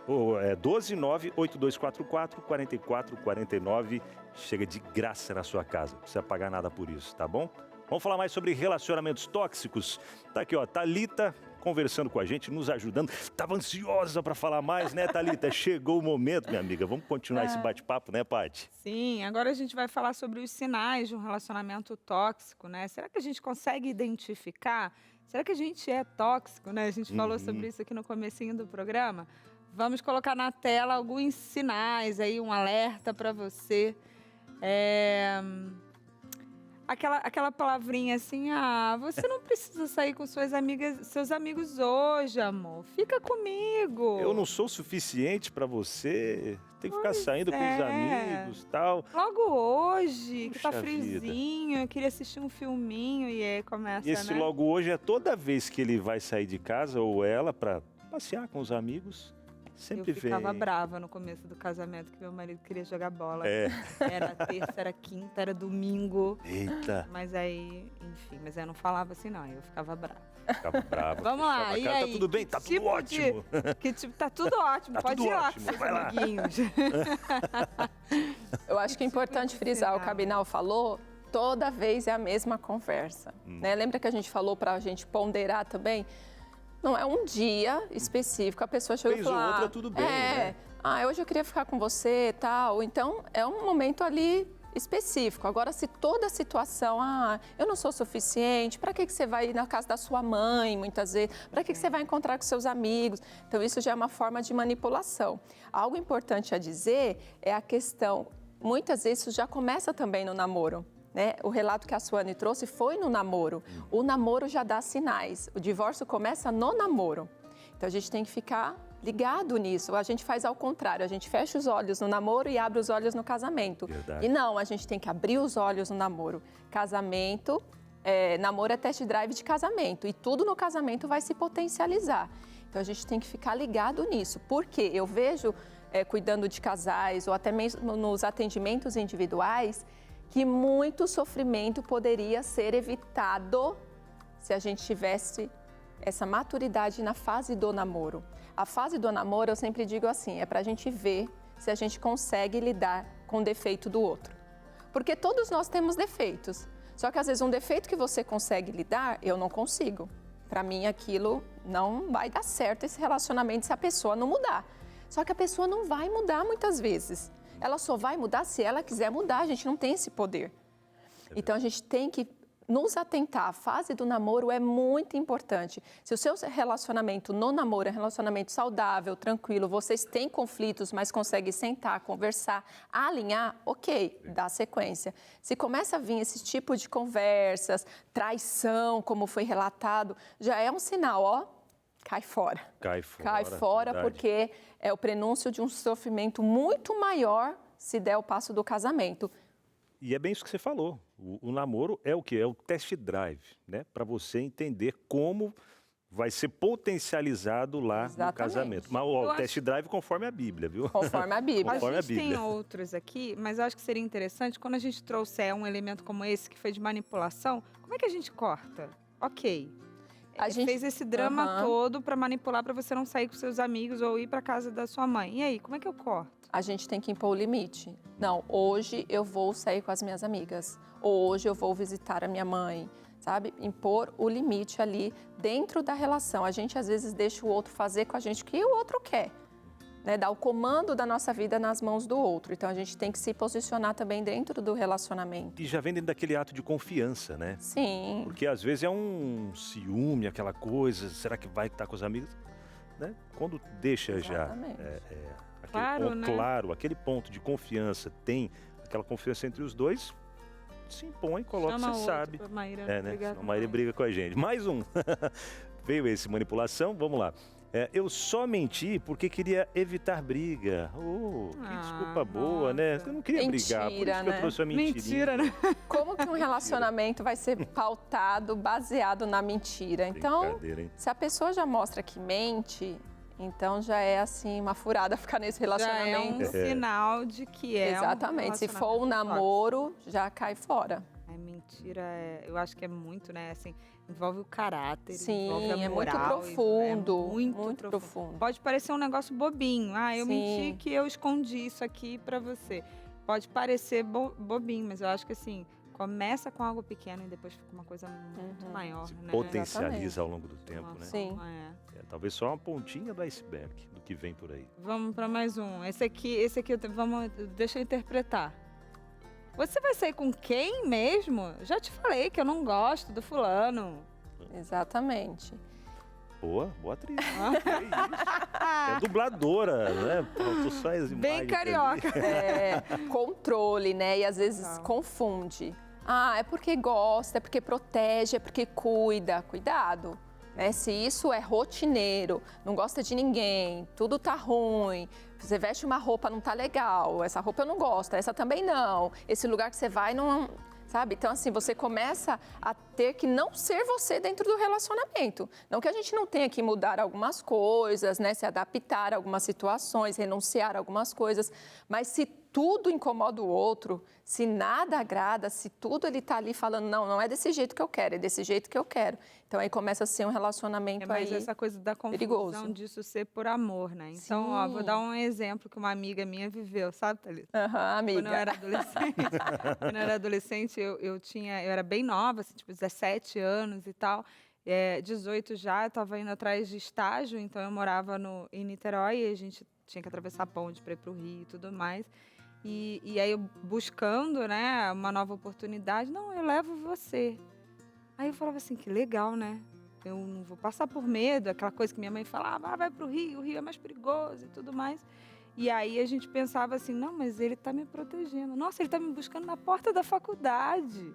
12982444449, chega de graça na sua casa, não precisa pagar nada por isso, tá bom? Vamos falar mais sobre relacionamentos tóxicos. Tá aqui, ó, Thalita conversando com a gente, nos ajudando. Tava ansiosa para falar mais, né, Thalita? Chegou o momento, minha amiga. Vamos continuar esse bate-papo, né, Paty? Sim, agora a gente vai falar sobre os sinais de um relacionamento tóxico, né? Será que a gente consegue identificar? Será que a gente é tóxico, né? A gente falou sobre isso aqui no comecinho do programa. Vamos colocar na tela alguns sinais aí, um alerta para você. Aquela palavrinha assim, você não precisa sair com seus amigos hoje, amor. Fica comigo. Eu não sou suficiente para você. Tem que ficar saindo com os amigos e tal. Logo hoje, que tá Puxa friozinho, eu queria assistir um filminho e aí começa, E esse né? logo hoje é toda vez que ele vai sair de casa ou ela para passear com os amigos. Sempre Eu ficava vem. brava no começo do casamento, que meu marido queria jogar bola. É. Era terça, era quinta, era domingo. Eita. Mas aí, enfim, mas eu não falava assim não, eu ficava brava. Ficava bravo. Vamos lá, fechava a e cara. aí? Tá tudo bem? Tá tudo ótimo. Que tipo, tá tudo ótimo, Tá pode tudo ir lá ótimo, com seus vai lá. amiguinhos. Eu acho que é importante frisar, o Cabinal falou, toda vez é a mesma conversa. Né? Lembra que a gente falou para a gente ponderar também? Não é um dia específico, a pessoa chega e Vez fala... ou outra, tudo bem, né? Hoje eu queria ficar com você e tal. Então, é um momento ali específico. Agora, se toda a situação, eu não sou suficiente, para que você vai ir na casa da sua mãe, muitas vezes? Para que você vai encontrar com seus amigos? Então, isso já é uma forma de manipulação. Algo importante a dizer é a questão, muitas vezes isso já começa também no namoro. Né? O relato que a Suane trouxe foi no namoro. O namoro já dá sinais. O divórcio começa no namoro. Então, a gente tem que ficar ligado nisso. A gente faz ao contrário. A gente fecha os olhos no namoro e abre os olhos no casamento. Verdade. E não, a gente tem que abrir os olhos no namoro. Casamento, namoro é test drive de casamento. E tudo no casamento vai se potencializar. Então, a gente tem que ficar ligado nisso. Porque eu vejo, cuidando de casais ou até mesmo nos atendimentos individuais, que muito sofrimento poderia ser evitado se a gente tivesse essa maturidade na fase do namoro. A fase do namoro, eu sempre digo assim, é para a gente ver se a gente consegue lidar com o defeito do outro. Porque todos nós temos defeitos, só que às vezes um defeito que você consegue lidar, eu não consigo. Para mim, aquilo não vai dar certo, esse relacionamento, se a pessoa não mudar. Só que a pessoa não vai mudar muitas vezes. Ela só vai mudar se ela quiser mudar, a gente não tem esse poder. Então, a gente tem que nos atentar. A fase do namoro é muito importante. Se o seu relacionamento no namoro é um relacionamento saudável, tranquilo, vocês têm conflitos, mas conseguem sentar, conversar, alinhar, ok, dá sequência. Se começa a vir esse tipo de conversas, traição, como foi relatado, já é um sinal, ó, cai fora. Cai fora. Cai fora, verdade. porque é o prenúncio de um sofrimento muito maior se der o passo do casamento. E é bem isso que você falou. O namoro é o quê? É o test drive, né? Para você entender como vai ser potencializado lá no Exatamente. casamento. Mas o test drive conforme a Bíblia, viu? Conforme a Bíblia. Conforme A a gente tem Bíblia. outros aqui, mas eu acho que seria interessante quando a gente trouxer um elemento como esse, que foi de manipulação, como é que a gente corta? Ok. A gente fez esse drama Aham. todo pra manipular pra você não sair com seus amigos ou ir pra casa da sua mãe. E aí, como é que eu corto? A gente tem que impor o limite. Não, hoje eu vou sair com as minhas amigas. Hoje eu vou visitar a minha mãe, sabe? Impor o limite ali dentro da relação. A gente às vezes deixa o outro fazer com a gente o que o outro quer. Né? Dar o comando da nossa vida nas mãos do outro. Então a gente tem que se posicionar também dentro do relacionamento. E já vem dentro daquele ato de confiança, né? Sim. Porque às vezes é um ciúme, aquela coisa, será que vai estar com os amigos? Né? Quando deixa Exatamente. já aquele Claro, ponto né? claro, aquele ponto de confiança, tem aquela confiança entre os dois, se impõe, coloca, Chama você o sabe. outro pra Maíra Né? brigar Senão com a Maíra nós. briga com a gente. Mais um. Veio esse manipulação, vamos lá. Eu só menti porque queria evitar briga. Que desculpa boa, né? nossa. Eu não queria brigar, por isso Mentira, que eu né? trouxe a mentirinha. Mentira, né? Como que um relacionamento vai ser pautado, baseado na mentira? Então, Brincadeira, hein? se a pessoa já mostra que mente, então já é assim uma furada ficar nesse Já é relacionamento. um sinal de que é Exatamente. Se for um relacionamento namoro, já cai fora. tóxico. Mentira, eu acho que é muito, né? Assim, envolve o caráter, Sim, envolve a é muito moral, profundo. É muito profundo. Pode parecer um negócio bobinho. Eu Sim. menti que eu escondi isso aqui pra você. Pode parecer bobinho, mas eu acho que assim, começa com algo pequeno e depois fica uma coisa muito maior, Se né? potencializa ao longo do tempo, né? Sim. Talvez só uma pontinha do iceberg do que vem por aí. Vamos pra mais um. Esse aqui, deixa eu interpretar. Você vai sair com quem mesmo? Já te falei que eu não gosto do fulano. Exatamente. Boa atriz. Que isso? É dubladora, né? Tô só as Bem imagens carioca. ali. Controle, né? E às vezes confunde. É porque gosta, é porque protege, é porque cuida. Cuidado. Né? Se isso é rotineiro, não gosta de ninguém, tudo tá ruim, você veste uma roupa, não tá legal, essa roupa eu não gosto, essa também não, esse lugar que você vai não... Sabe? Então, assim, você começa a ter que não ser você dentro do relacionamento. Não que a gente não tenha que mudar algumas coisas, né? Se adaptar a algumas situações, renunciar a algumas coisas. Mas se tudo incomoda o outro, se nada agrada, se tudo ele tá ali falando, não é desse jeito que eu quero, é desse jeito que eu quero. Então, aí começa a ser um relacionamento Mas aí essa coisa da confusão perigoso. disso ser por amor, né? Então, Sim. vou dar um exemplo que uma amiga minha viveu, sabe, Thalita? Amiga. Quando eu era adolescente, eu era bem nova, assim, tipo 17 anos e tal. 18 já, eu estava indo atrás de estágio, então eu morava em Niterói e a gente tinha que atravessar a ponte para ir para o Rio e tudo mais. E aí eu buscando, né, uma nova oportunidade, não, eu levo você. Aí eu falava assim, que legal, né? Eu não vou passar por medo, aquela coisa que minha mãe falava, vai pro Rio, o Rio é mais perigoso e tudo mais. E aí a gente pensava assim, não, mas ele tá me protegendo. Nossa, ele tá me buscando na porta da faculdade.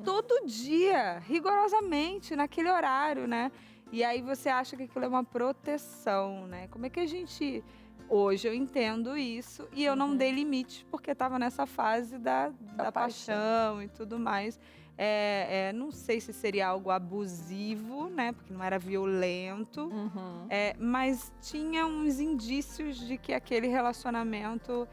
Todo dia, rigorosamente, naquele horário, né? E aí você acha que aquilo é uma proteção, né? Como é que a gente... Hoje eu entendo isso e eu não dei limite, porque estava nessa fase da paixão e tudo mais. Não sei se seria algo abusivo, né? Porque não era violento, mas tinha uns indícios de que aquele relacionamento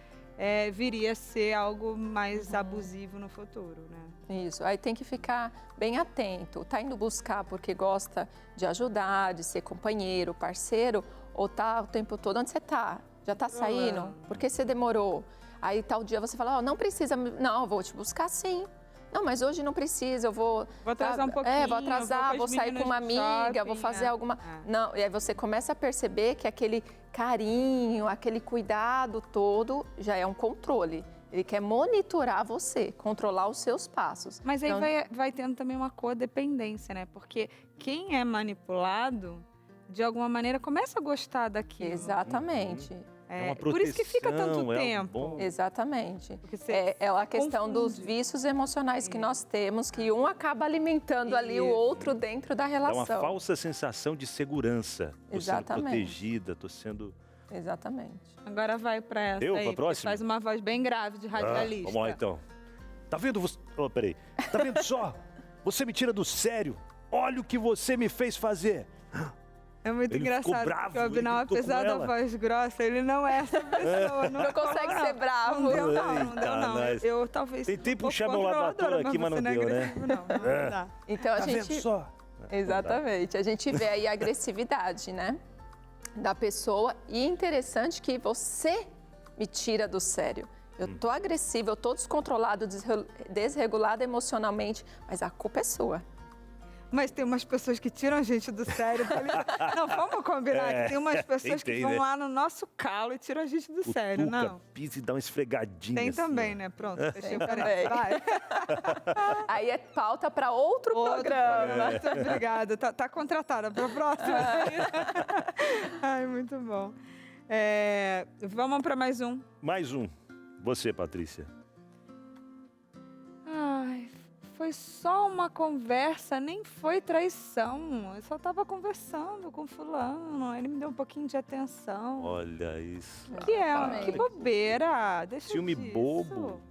viria a ser algo mais abusivo no futuro, né? Isso, aí tem que ficar bem atento. Tá indo buscar porque gosta de ajudar, de ser companheiro, parceiro, ou tá o tempo todo onde você tá? Já tá saindo? Por que você demorou? Aí tal dia você fala, não precisa, não, eu vou te buscar sim. Não, mas hoje não precisa, eu vou... Vou atrasar um pouquinho. Vou atrasar, vou sair com uma amiga, vou fazer alguma... Não, e aí você começa a perceber que aquele carinho, aquele cuidado todo já é um controle. Ele quer monitorar você, controlar os seus passos. Mas aí vai tendo também uma codependência, né? Porque quem é manipulado, de alguma maneira, começa a gostar daquilo. Exatamente. Uma por isso que fica tanto proteção, tempo. Exatamente. Você É a questão confunde. dos vícios emocionais que nós temos, que um acaba alimentando ali o outro dentro da Dá relação. uma falsa sensação de segurança. Tô sendo Exatamente. protegida, tô sendo... Exatamente. Agora vai pra essa Eu, aí, pra próxima? faz uma voz bem grave de radialista. Vamos lá, então. Tá vendo você... peraí. Tá vendo só? Você me tira do sério. Olha o que você me fez fazer. É muito Ele ficou engraçado, bravo, porque o Abinal, ele gritou com apesar da ela. voz grossa, ele não é essa pessoa. Não consegue ser bravo. Não deu não. Eita, nós. Eu talvez... Tentei um pouco puxar meu lado controladora, ator aqui, mas você não deu, é né? agressivo, não dá. Então a Tá gente... vendo só? Exatamente. A gente vê aí a agressividade, né? Da pessoa. E é interessante que você me tira do sério. Eu tô agressiva, eu tô descontrolado, desregulada emocionalmente, mas a culpa é sua. Mas tem umas pessoas que tiram a gente do sério. Não, vamos combinar que tem umas pessoas que vão lá no nosso calo e tiram a gente do sério, não? Pisa e dá uma esfregadinha. Tem assim, também, ó. né? Pronto, fechei o também. parênteses. Vai. Aí é pauta para outro programa. Muito obrigada. Tá contratada para a próxima. Ai, muito bom. Vamos para mais um. Mais um. Você, Patrícia. Ai, foi só uma conversa, nem foi traição. Eu só tava conversando com fulano, ele me deu um pouquinho de atenção. Olha isso. Que bobeira, deixa Ciúme disso. bobo.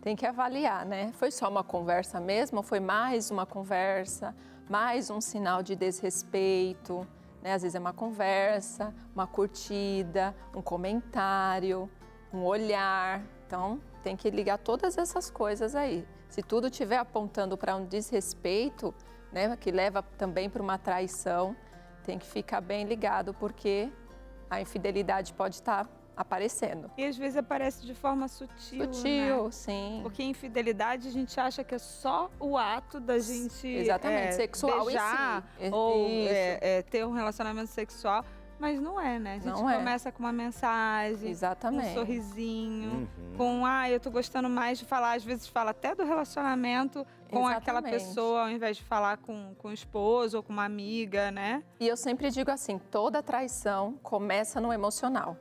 Tem que avaliar, né? Foi só uma conversa mesmo ou foi mais uma conversa, mais um sinal de desrespeito, né? Às vezes é uma conversa, uma curtida, um comentário, um olhar. Então, tem que ligar todas essas coisas aí. Se tudo estiver apontando para um desrespeito, né, que leva também para uma traição, tem que ficar bem ligado, porque a infidelidade pode estar aparecendo. E às vezes aparece de forma sutil, Sutil, né? sim. Porque infidelidade a gente acha que é só o ato da gente Exatamente, sexual beijar em si. ou Isso. ter um relacionamento sexual, mas não é, né? A gente Não é. começa com uma mensagem, Exatamente. um sorrisinho, Uhum. com eu tô gostando mais de falar, às vezes fala até do relacionamento com aquela Exatamente. pessoa, ao invés de falar com o esposo ou com uma amiga, né? E eu sempre digo assim, toda traição começa no emocional,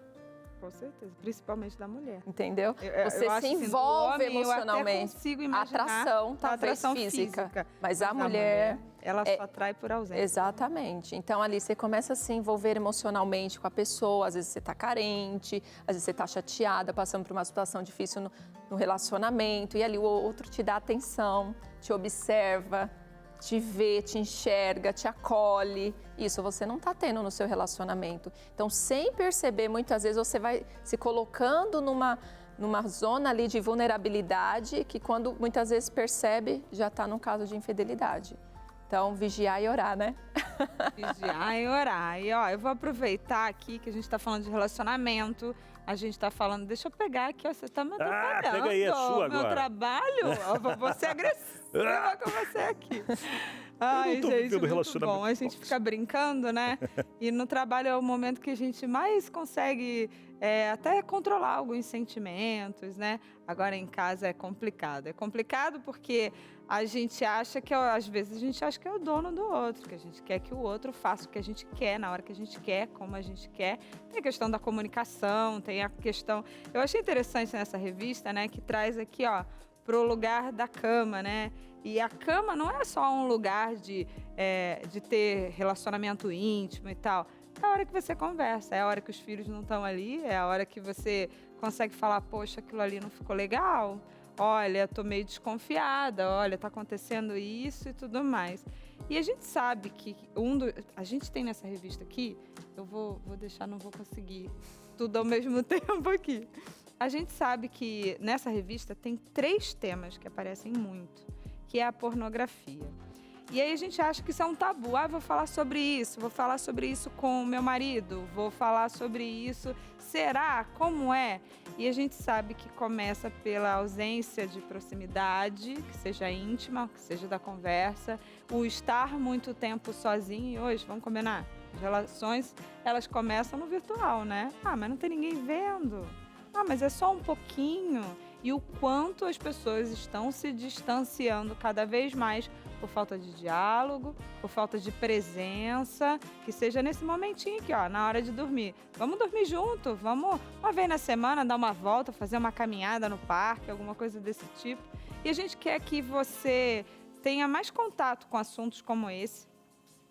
Com certeza, principalmente da mulher. entendeu? Eu Você acho se assim, do envolve homem, eu até emocionalmente. consigo A imaginar atração, a talvez atração física, mas da a mulher... ela só atrai por ausência. Exatamente. Então, ali você começa a se envolver emocionalmente com a pessoa. Às vezes você está carente, às vezes você está chateada, passando por uma situação difícil no relacionamento. E ali o outro te dá atenção, te observa, te vê, te enxerga, te acolhe. Isso você não está tendo no seu relacionamento. Então, sem perceber, muitas vezes você vai se colocando numa zona ali de vulnerabilidade que quando muitas vezes percebe, já está num caso de infidelidade. Então, vigiar e orar, né? Vigiar e orar. E, ó, eu vou aproveitar aqui que a gente tá falando de relacionamento. A gente tá falando... Deixa eu pegar aqui, ó. Você tá me atrapalhando. pega aí, é sua Meu agora. trabalho, ó, vou ser agressiva. cima com você aqui. Ai, não tô gente, vivendo muito relacionamento bom. A gente tóxico. fica brincando, né? E no trabalho é o momento que a gente mais consegue até controlar alguns sentimentos, né? Agora em casa é complicado. É complicado porque a gente acha que, às vezes, a gente acha que é o dono do outro, que a gente quer que o outro faça o que a gente quer, na hora que a gente quer, como a gente quer. Tem a questão da comunicação, tem a questão... Eu achei interessante nessa revista, né? Que traz aqui, ó, pro lugar da cama, né? E a cama não é só um lugar de ter relacionamento íntimo e tal. É a hora que você conversa, é a hora que os filhos não estão ali, é a hora que você consegue falar, poxa, aquilo ali não ficou legal. Olha, tô meio desconfiada, olha, tá acontecendo isso e tudo mais. E a gente sabe que a gente tem nessa revista aqui, eu vou deixar, não vou conseguir tudo ao mesmo tempo aqui. A gente sabe que nessa revista tem 3 temas que aparecem muito, que é a pornografia. E aí a gente acha que isso é um tabu. Ah, vou falar sobre isso com o meu marido, vou falar sobre isso. Será? Como é? E a gente sabe que começa pela ausência de proximidade, que seja íntima, que seja da conversa, o estar muito tempo sozinho. E hoje, vamos combinar, as relações, elas começam no virtual, né? Ah, mas não tem ninguém vendo. Ah, mas é só um pouquinho. E o quanto as pessoas estão se distanciando cada vez mais por falta de diálogo, por falta de presença, que seja nesse momentinho aqui, ó, na hora de dormir. Vamos dormir junto, vamos uma vez na semana dar uma volta, fazer uma caminhada no parque, alguma coisa desse tipo. E a gente quer que você tenha mais contato com assuntos como esse.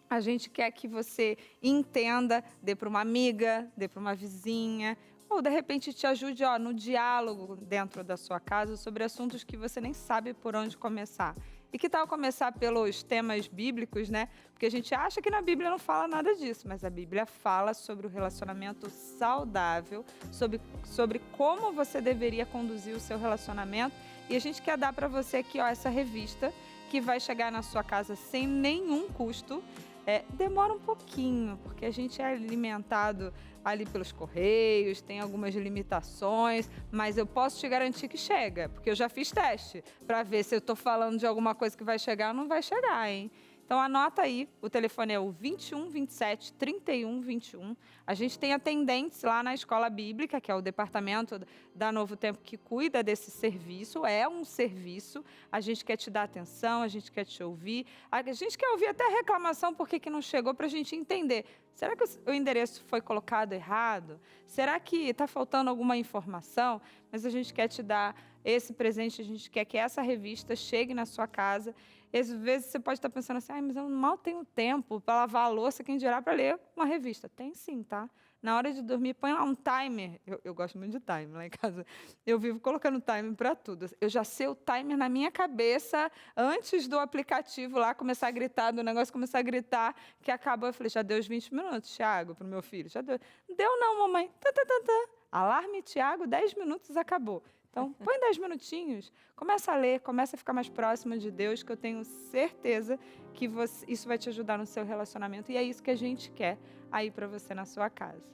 A gente quer que você entenda, dê para uma amiga, dê para uma vizinha, ou, de repente, te ajude no diálogo dentro da sua casa sobre assuntos que você nem sabe por onde começar. E que tal começar pelos temas bíblicos, né? Porque a gente acha que na Bíblia não fala nada disso, mas a Bíblia fala sobre o relacionamento saudável, sobre como você deveria conduzir o seu relacionamento. E a gente quer dar para você aqui, ó, essa revista que vai chegar na sua casa sem nenhum custo. Demora um pouquinho, porque a gente é alimentado ali pelos correios, tem algumas limitações, mas eu posso te garantir que chega, porque eu já fiz teste para ver se eu estou falando de alguma coisa que vai chegar ou não vai chegar, hein? Então anota aí, o telefone é o 21 27 31 21. A gente tem atendentes lá na Escola Bíblica, que é o departamento da Novo Tempo que cuida desse serviço. É um serviço, a gente quer te dar atenção, a gente quer te ouvir. A gente quer ouvir até reclamação por que não chegou para a gente entender. Será que o endereço foi colocado errado? Será que está faltando alguma informação? Mas a gente quer te dar esse presente, a gente quer que essa revista chegue na sua casa. Às vezes você pode estar pensando assim, mas eu mal tenho tempo para lavar a louça, quem dirá para ler uma revista. Tem sim, tá? Na hora de dormir, põe lá um timer. Eu gosto muito de timer lá em casa. Eu vivo colocando timer para tudo. Eu já sei o timer na minha cabeça antes do aplicativo lá começar a gritar, do negócio começar a gritar, que acabou. Eu falei, já deu os 20 minutos, Thiago, para o meu filho. Já deu. Deu não, mamãe. Alarme, Thiago, 10 minutos, acabou. Então, põe 10 minutinhos, começa a ler, começa a ficar mais próximo de Deus, que eu tenho certeza que isso vai te ajudar no seu relacionamento. E é isso que a gente quer aí para você na sua casa.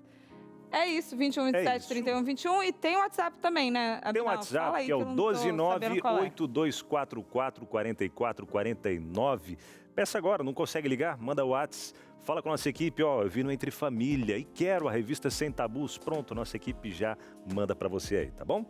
É isso, 21 27 31 21. E tem o WhatsApp também, né, Abinal? Tem o WhatsApp, aí, que é o 12982444449. Peça agora, não consegue ligar? Manda o WhatsApp. Fala com a nossa equipe, ó, eu vi no Entre Família e quero a revista Sem Tabus. Pronto, nossa equipe já manda para você aí, tá bom?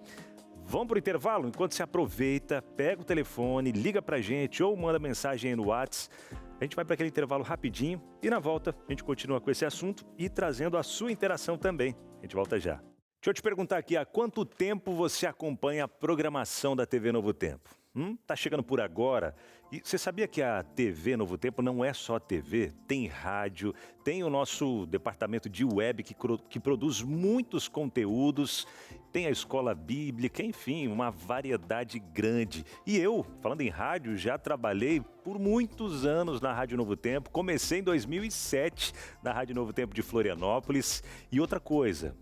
Vamos pro intervalo? Enquanto você aproveita, pega o telefone, liga pra gente ou manda mensagem aí no WhatsApp. A gente vai para aquele intervalo rapidinho e na volta a gente continua com esse assunto e trazendo a sua interação também. A gente volta já. Deixa eu te perguntar aqui, há quanto tempo você acompanha a programação da TV Novo Tempo? Tá chegando por agora? E você sabia que a TV Novo Tempo não é só TV? Tem rádio, tem o nosso departamento de web que produz muitos conteúdos, tem a Escola Bíblica, enfim, uma variedade grande. E eu, falando em rádio, já trabalhei por muitos anos na Rádio Novo Tempo. Comecei em 2007 na Rádio Novo Tempo de Florianópolis. E outra coisa,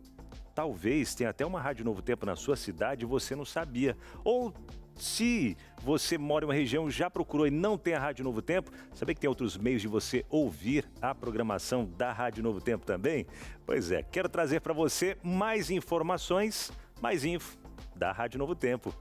talvez tenha até uma Rádio Novo Tempo na sua cidade e você não sabia. Ou se você mora em uma região, já procurou e não tem a Rádio Novo Tempo, sabia que tem outros meios de você ouvir a programação da Rádio Novo Tempo também? Pois é, quero trazer para você mais informações, mais info da Rádio Novo Tempo.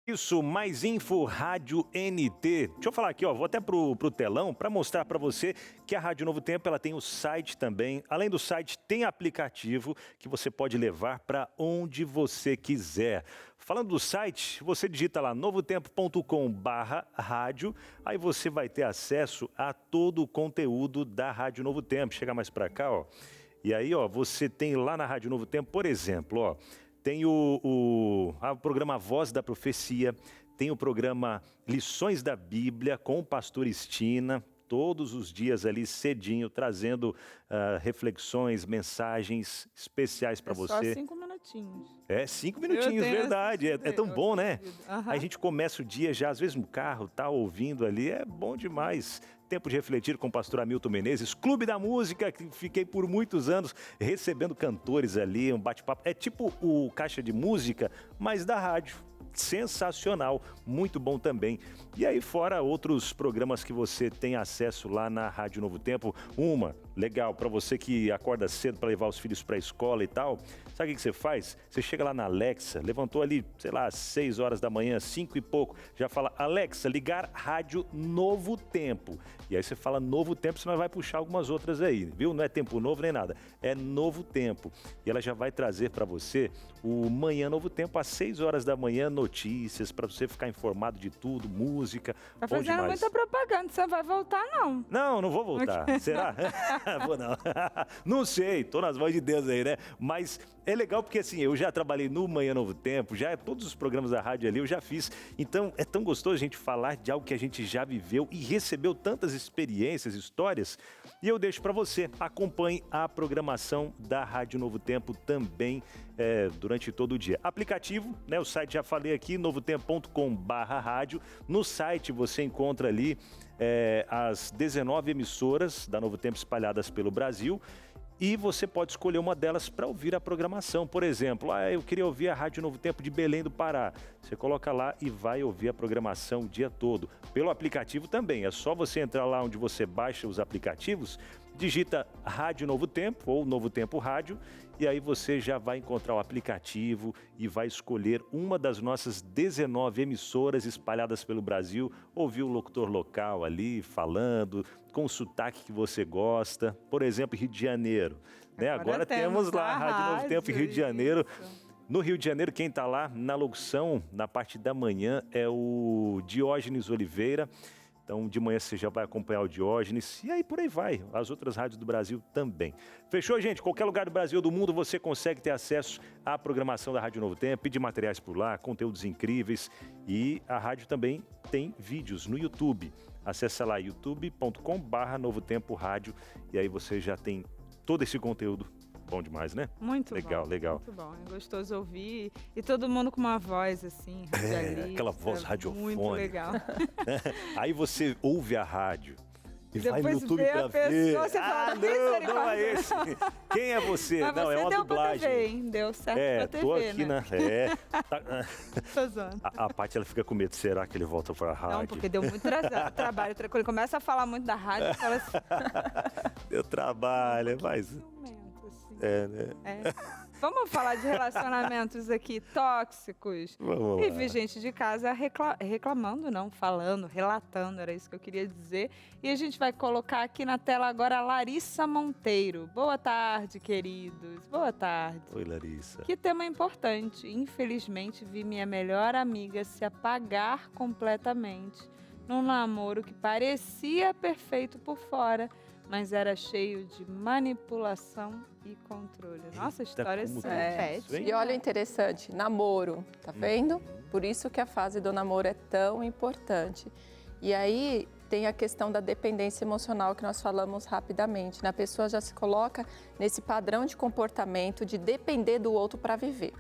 Isso, mais info, Rádio NT. Deixa eu falar aqui, ó, vou até pro telão para mostrar para você que a Rádio Novo Tempo ela tem o site também. Além do site, tem aplicativo que você pode levar para onde você quiser. Falando do site, você digita lá novotempo.com/rádio, aí você vai ter acesso a todo o conteúdo da Rádio Novo Tempo. Chega mais para cá, ó. E aí, ó, você tem lá na Rádio Novo Tempo, por exemplo, ó, tem o programa Voz da Profecia, tem o programa Lições da Bíblia com o pastor Estina, todos os dias ali cedinho, trazendo reflexões, mensagens especiais para você. Só 5 minutinhos. 5 minutinhos, verdade. É tão bom, né? Uhum. Aí a gente começa o dia já, às vezes no carro, tá ouvindo ali, é bom demais. Tempo de refletir com o pastor Hamilton Menezes, Clube da Música, que fiquei por muitos anos recebendo cantores ali, um bate-papo. É tipo o Caixa de Música, mas da rádio. Sensacional, muito bom também. E aí fora outros programas que você tem acesso lá na Rádio Novo Tempo. Legal, para você que acorda cedo para levar os filhos para a escola e tal. Sabe o que você faz? Você chega lá na Alexa, levantou ali, sei lá, às 6 horas da manhã, 5 e pouco, já fala, Alexa, ligar Rádio Novo Tempo. E aí você fala Novo Tempo, senão vai puxar algumas outras aí, viu? Não é Tempo Novo nem nada, é Novo Tempo. E ela já vai trazer para você o Manhã Novo Tempo, às 6 horas da manhã, notícias, para você ficar informado de tudo, música. Tá fazendo muita propaganda, você não vai voltar, não. Não vou voltar. Será? Vou não. Não sei, tô nas mãos de Deus aí, né? Mas é legal porque assim, eu já trabalhei no Manhã Novo Tempo, já todos os programas da rádio ali eu já fiz. Então é tão gostoso a gente falar de algo que a gente já viveu e recebeu tantas experiências, histórias. E eu deixo para você, acompanhe a programação da Rádio Novo Tempo também durante todo o dia. Aplicativo, né? O site já falei aqui, novotempo.com/rádio. No site você encontra ali as 19 emissoras da Novo Tempo espalhadas pelo Brasil. E você pode escolher uma delas para ouvir a programação. Por exemplo, eu queria ouvir a Rádio Novo Tempo de Belém do Pará. Você coloca lá e vai ouvir a programação o dia todo. Pelo aplicativo também, é só você entrar lá onde você baixa os aplicativos, digita Rádio Novo Tempo ou Novo Tempo Rádio, e aí você já vai encontrar o aplicativo e vai escolher uma das nossas 19 emissoras espalhadas pelo Brasil, ouvir o locutor local ali falando, com o sotaque que você gosta. Por exemplo, Rio de Janeiro, né? Agora temos lá a Rádio Novo Tempo em Rio de Janeiro. No Rio de Janeiro, quem está lá na locução, na parte da manhã, é o Diógenes Oliveira. Então, de manhã você já vai acompanhar o Diógenes e aí por aí vai, as outras rádios do Brasil também. Fechou, gente? Qualquer lugar do Brasil ou do mundo você consegue ter acesso à programação da Rádio Novo Tempo, pedir materiais por lá, conteúdos incríveis. E a rádio também tem vídeos no YouTube. Acesse lá youtube.com/Novo Tempo Rádio e aí você já tem todo esse conteúdo. Bom demais, né? Muito legal, bom. Legal. Muito bom. É gostoso ouvir. E todo mundo com uma voz assim, radialista. Aquela voz radiofônica. Muito legal. Aí você ouve a rádio e vai no depois YouTube vê pra a pessoa, ver. você fala, Não é esse. Quem é você? Mas não, você é uma deu dublagem. pra TV, hein? Deu certo pra TV, tô aqui né? Tô zoando. A Paty, ela fica com medo. Será que ele volta pra rádio? Não, porque deu muito trabalho. Quando ele começa a falar muito da rádio, fala assim... Deu trabalho, mas... né? Vamos falar de relacionamentos aqui tóxicos. Vamos E lá. vi gente de casa reclamando, não, falando, relatando, era isso que eu queria dizer. E a gente vai colocar aqui na tela agora a Larissa Monteiro. Boa tarde, queridos. Boa tarde. Oi, Larissa. Que tema importante. Infelizmente, vi minha melhor amiga se apagar completamente num namoro que parecia perfeito por fora, mas era cheio de manipulação e controle. Nossa, história como pet. E olha o interessante, namoro, tá vendo? Por isso que a fase do namoro é tão importante. E aí tem a questão da dependência emocional que nós falamos rapidamente, né? A pessoa já se coloca nesse padrão de comportamento de depender do outro para viver.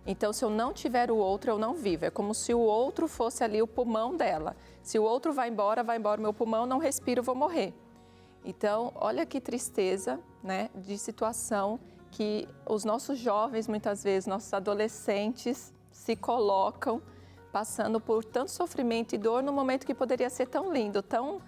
Então, se eu não tiver o outro, eu não vivo. É como se o outro fosse ali o pulmão dela. Se o outro vai embora o meu pulmão, não respiro, vou morrer. Então, olha que tristeza, né, de situação que os nossos jovens, muitas vezes, nossos adolescentes se colocam passando por tanto sofrimento e dor no momento que poderia ser tão lindo, tão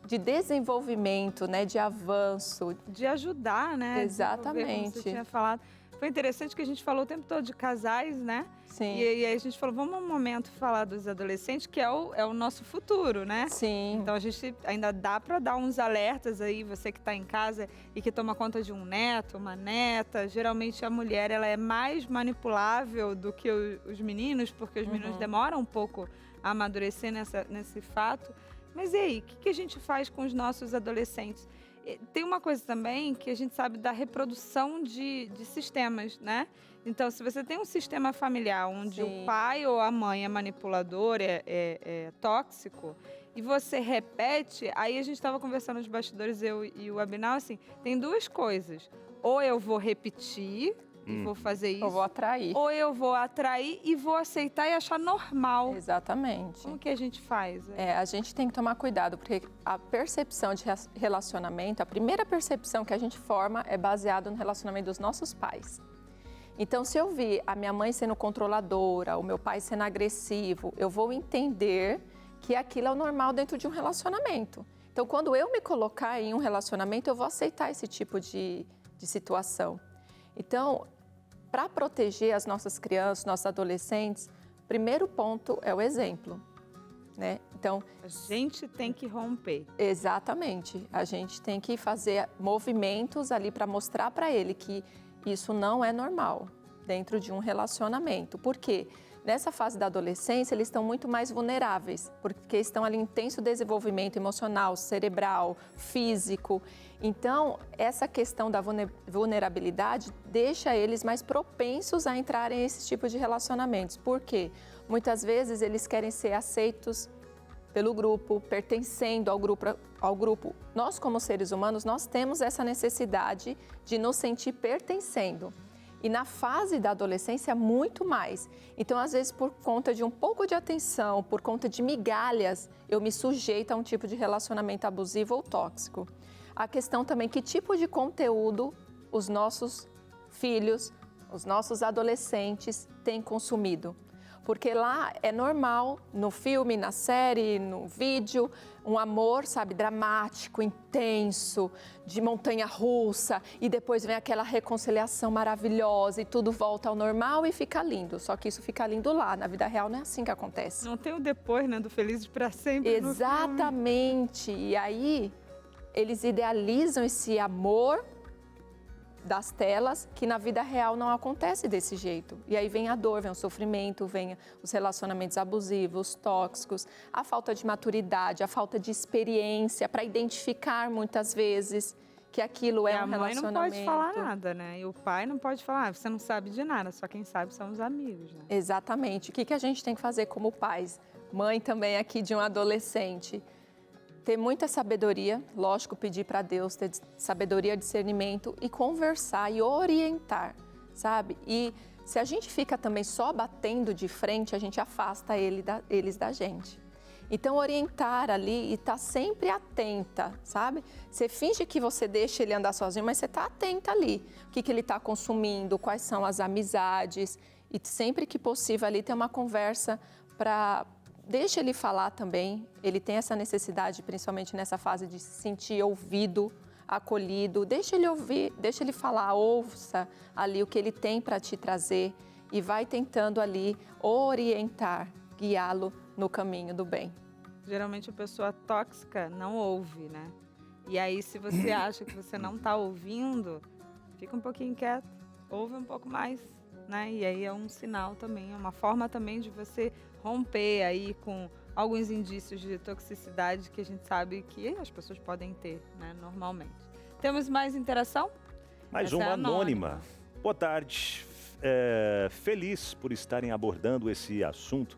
de desenvolvimento, né, de avanço. De ajudar, né? Exatamente. Como você tinha falado. foi interessante que a gente falou o tempo todo de casais, né? Sim. E aí a gente falou, vamos um momento falar dos adolescentes, que é o nosso futuro, né? Sim. Então a gente ainda dá para dar uns alertas aí, você que está em casa e que toma conta de um neto, uma neta. Geralmente a mulher ela é mais manipulável do que os meninos, porque os meninos demoram um pouco a amadurecer nesse fato. Mas e aí, o que a gente faz com os nossos adolescentes? Tem uma coisa também que a gente sabe da reprodução de sistemas, né? Então, se você tem um sistema familiar onde Sim. o pai ou a mãe é manipulador, é tóxico, e você repete, aí a gente estava conversando nos bastidores, eu e o Abinal, assim, tem duas coisas. Ou eu vou repetir e vou fazer isso, Eu vou atrair. ou eu vou atrair e vou aceitar e achar normal. Exatamente. Como que a gente faz? A gente tem que tomar cuidado, porque a percepção de relacionamento, a primeira percepção que a gente forma é baseada no relacionamento dos nossos pais. Então, se eu vi a minha mãe sendo controladora, o meu pai sendo agressivo, eu vou entender que aquilo é o normal dentro de um relacionamento. Então, quando eu me colocar em um relacionamento, eu vou aceitar esse tipo de situação. Então, para proteger as nossas crianças, nossos adolescentes, o primeiro ponto é o exemplo, né? Então, A gente tem que romper. exatamente, a gente tem que fazer movimentos ali para mostrar para ele que isso não é normal dentro de um relacionamento. Por quê? Nessa fase da adolescência, eles estão muito mais vulneráveis, porque estão ali em intenso desenvolvimento emocional, cerebral, físico. Então, essa questão da vulnerabilidade deixa eles mais propensos a entrarem nesse tipo de relacionamentos. Por quê? Muitas vezes eles querem ser aceitos pelo grupo, pertencendo ao grupo. Nós, como seres humanos, nós temos essa necessidade de nos sentir pertencendo. E na fase da adolescência, muito mais. Então, às vezes, por conta de um pouco de atenção, por conta de migalhas, eu me sujeito a um tipo de relacionamento abusivo ou tóxico. A questão também, que tipo de conteúdo os nossos filhos, os nossos adolescentes têm consumido. Porque lá é normal, no filme, na série, no vídeo, um amor, sabe, dramático, intenso, de montanha-russa, e depois vem aquela reconciliação maravilhosa e tudo volta ao normal e fica lindo. Só que isso fica lindo lá, na vida real não é assim que acontece. Não tem o depois, né, do Felizes para Sempre. Exatamente. E aí, eles idealizam esse amor das telas, que na vida real não acontece desse jeito. E aí vem a dor, vem o sofrimento, vem os relacionamentos abusivos, tóxicos, a falta de maturidade, a falta de experiência para identificar muitas vezes que aquilo é um relacionamento. A mãe não pode falar nada, né? E o pai não pode falar, você não sabe de nada, só quem sabe são os amigos, né? Exatamente. O que a gente tem que fazer como pais? Mãe também aqui de um adolescente. Ter muita sabedoria, lógico, pedir para Deus, ter sabedoria, discernimento e conversar e orientar, sabe? E se a gente fica também só batendo de frente, a gente afasta eles da gente. Então, orientar ali e estar sempre atenta, sabe? Você finge que você deixa ele andar sozinho, mas você está atenta ali. O que ele está consumindo, quais são as amizades. E sempre que possível ali ter uma conversa para... Deixa ele falar também, ele tem essa necessidade, principalmente nessa fase de se sentir ouvido, acolhido. Deixa ele ouvir, deixa ele falar, ouça ali o que ele tem para te trazer e vai tentando ali orientar, guiá-lo no caminho do bem. Geralmente a pessoa tóxica não ouve, né? E aí, se você acha que você não está ouvindo, fica um pouquinho quieto, ouve um pouco mais, né? E aí é um sinal também, é uma forma também de você romper aí com alguns indícios de toxicidade que a gente sabe que as pessoas podem ter, né, normalmente. Temos mais interação? Mais Essa uma é anônima. Boa tarde. Feliz por estarem abordando esse assunto.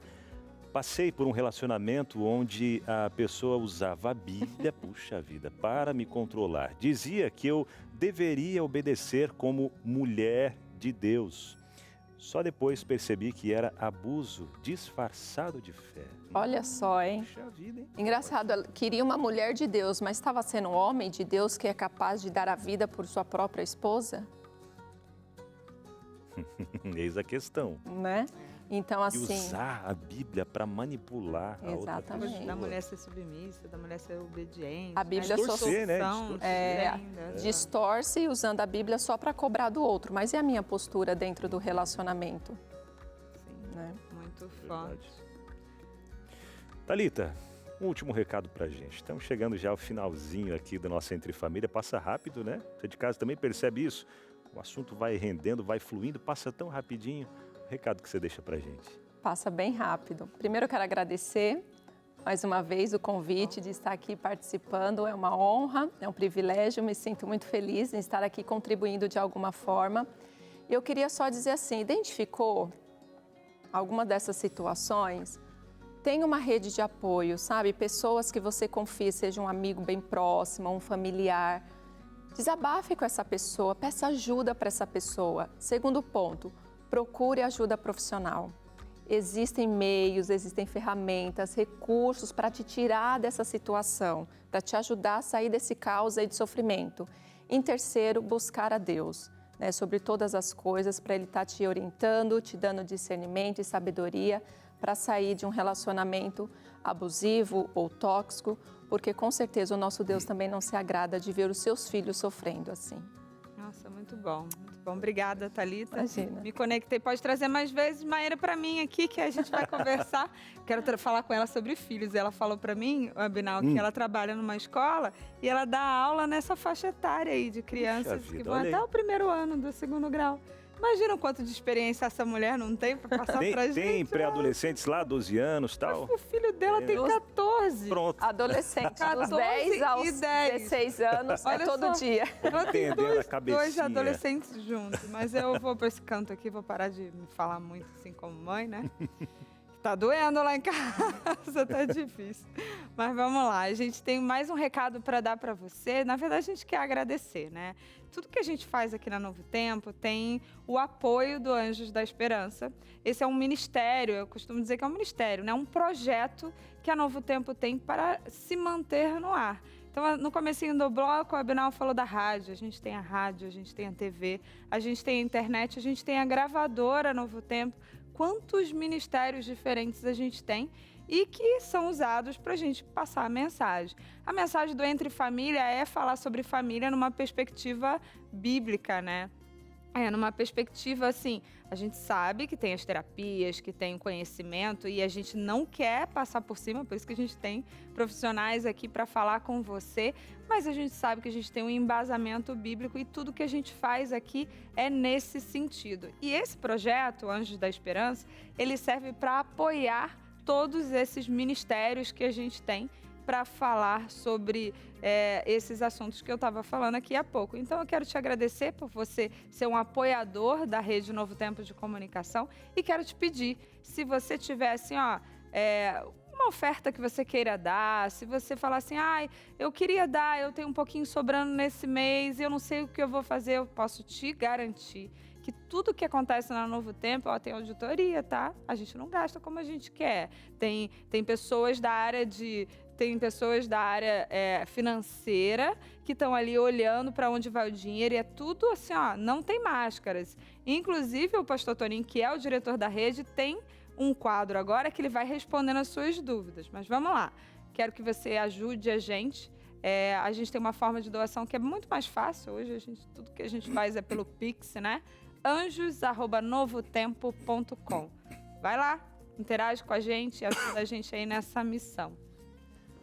Passei por um relacionamento onde a pessoa usava a Bíblia, puxa vida, para me controlar. Dizia que eu deveria obedecer como mulher de Deus. Só depois percebi que era abuso disfarçado de fé. Olha só, hein? Puxa vida, hein? Engraçado, ela queria uma mulher de Deus, mas estava sendo um homem de Deus que é capaz de dar a vida por sua própria esposa? Eis a questão. Né? Então, E assim... usar a Bíblia para manipular a outra Exatamente. pessoa. Da mulher ser submissa, da mulher ser obediente. A Bíblia Distorcer, né? distorce usando a Bíblia só para cobrar do outro. Mas e a minha postura dentro do relacionamento? Sim, Né? muito Verdade. forte. Thalita, um último recado pra gente. Estamos chegando já ao finalzinho aqui da nossa Entre Família. Passa rápido, né? Você de casa também percebe isso? O assunto vai rendendo, vai fluindo, passa tão rapidinho. O recado que você deixa pra gente. Passa bem rápido. Primeiro eu quero agradecer mais uma vez o convite de estar aqui participando. É uma honra, é um privilégio. Me sinto muito feliz em estar aqui contribuindo de alguma forma. E eu queria só dizer assim, identificou alguma dessas situações? Tem uma rede de apoio, sabe? Pessoas que você confia, seja um amigo bem próximo, um familiar. Desabafe com essa pessoa, peça ajuda para essa pessoa. Segundo ponto, procure ajuda profissional. Existem meios, existem ferramentas, recursos para te tirar dessa situação, para te ajudar a sair desse caos aí de sofrimento. Em terceiro, buscar a Deus, né, sobre todas as coisas, para Ele estar te orientando, te dando discernimento e sabedoria para sair de um relacionamento abusivo ou tóxico, porque com certeza o nosso Deus também não se agrada de ver os seus filhos sofrendo assim. Nossa, muito bom, muito bom. Obrigada, Thalita. Imagina. Me conectei. Pode trazer mais vezes Maíra para mim aqui, que a gente vai conversar. Quero falar com ela sobre filhos. Ela falou para mim, Abinal, que ela trabalha numa escola e ela dá aula nessa faixa etária aí de crianças Puxa que vida, vão olha até aí. o primeiro ano do 2º grau. Imagina o quanto de experiência essa mulher não tem para passar pra gente. Tem pré-adolescentes lá, 12 anos e tal. O filho dela tem 14. Pronto. Adolescente, dos 14 10 aos e 10. 16 anos, Olha é todo só. dia. Ela tem Entendendo a dois cabecinha. adolescentes juntos, mas eu vou para esse canto aqui, vou parar de me falar muito assim como mãe, né? Tá doendo lá em casa, tá difícil. Mas vamos lá, a gente tem mais um recado para dar para você. Na verdade, a gente quer agradecer, né? Tudo que a gente faz aqui na Novo Tempo tem o apoio do Anjos da Esperança. Esse é um ministério, eu costumo dizer que é um ministério, né? Um projeto que a Novo Tempo tem para se manter no ar. Então, no comecinho do bloco, o Abinal falou da rádio. A gente tem a rádio, a gente tem a TV, a gente tem a internet, a gente tem a gravadora Novo Tempo. Quantos ministérios diferentes a gente tem e que são usados para a gente passar a mensagem. A mensagem do Entre Família é falar sobre família numa perspectiva bíblica, né? Numa perspectiva assim, a gente sabe que tem as terapias, que tem o conhecimento e a gente não quer passar por cima, por isso que a gente tem profissionais aqui para falar com você, mas a gente sabe que a gente tem um embasamento bíblico e tudo que a gente faz aqui é nesse sentido. E esse projeto, Anjos da Esperança, ele serve para apoiar todos esses ministérios que a gente tem para falar sobre esses assuntos que eu estava falando aqui há pouco. Então, eu quero te agradecer por você ser um apoiador da Rede Novo Tempo de Comunicação e quero te pedir, se você tiver assim, uma oferta que você queira dar, se você falar assim, eu queria dar, eu tenho um pouquinho sobrando nesse mês, eu não sei o que eu vou fazer, eu posso te garantir que tudo que acontece na Novo Tempo, tem auditoria, tá? A gente não gasta como a gente quer. Tem pessoas da área financeira que estão ali olhando para onde vai o dinheiro e é tudo assim, não tem máscaras. Inclusive, o pastor Toninho, que é o diretor da rede, tem um quadro agora que ele vai respondendo as suas dúvidas. Mas vamos lá, quero que você ajude a gente. A gente tem uma forma de doação que é muito mais fácil. Hoje, tudo que a gente faz é pelo Pix, né? anjos@novotempo.com. Vai lá, interage com a gente, ajuda a gente aí nessa missão.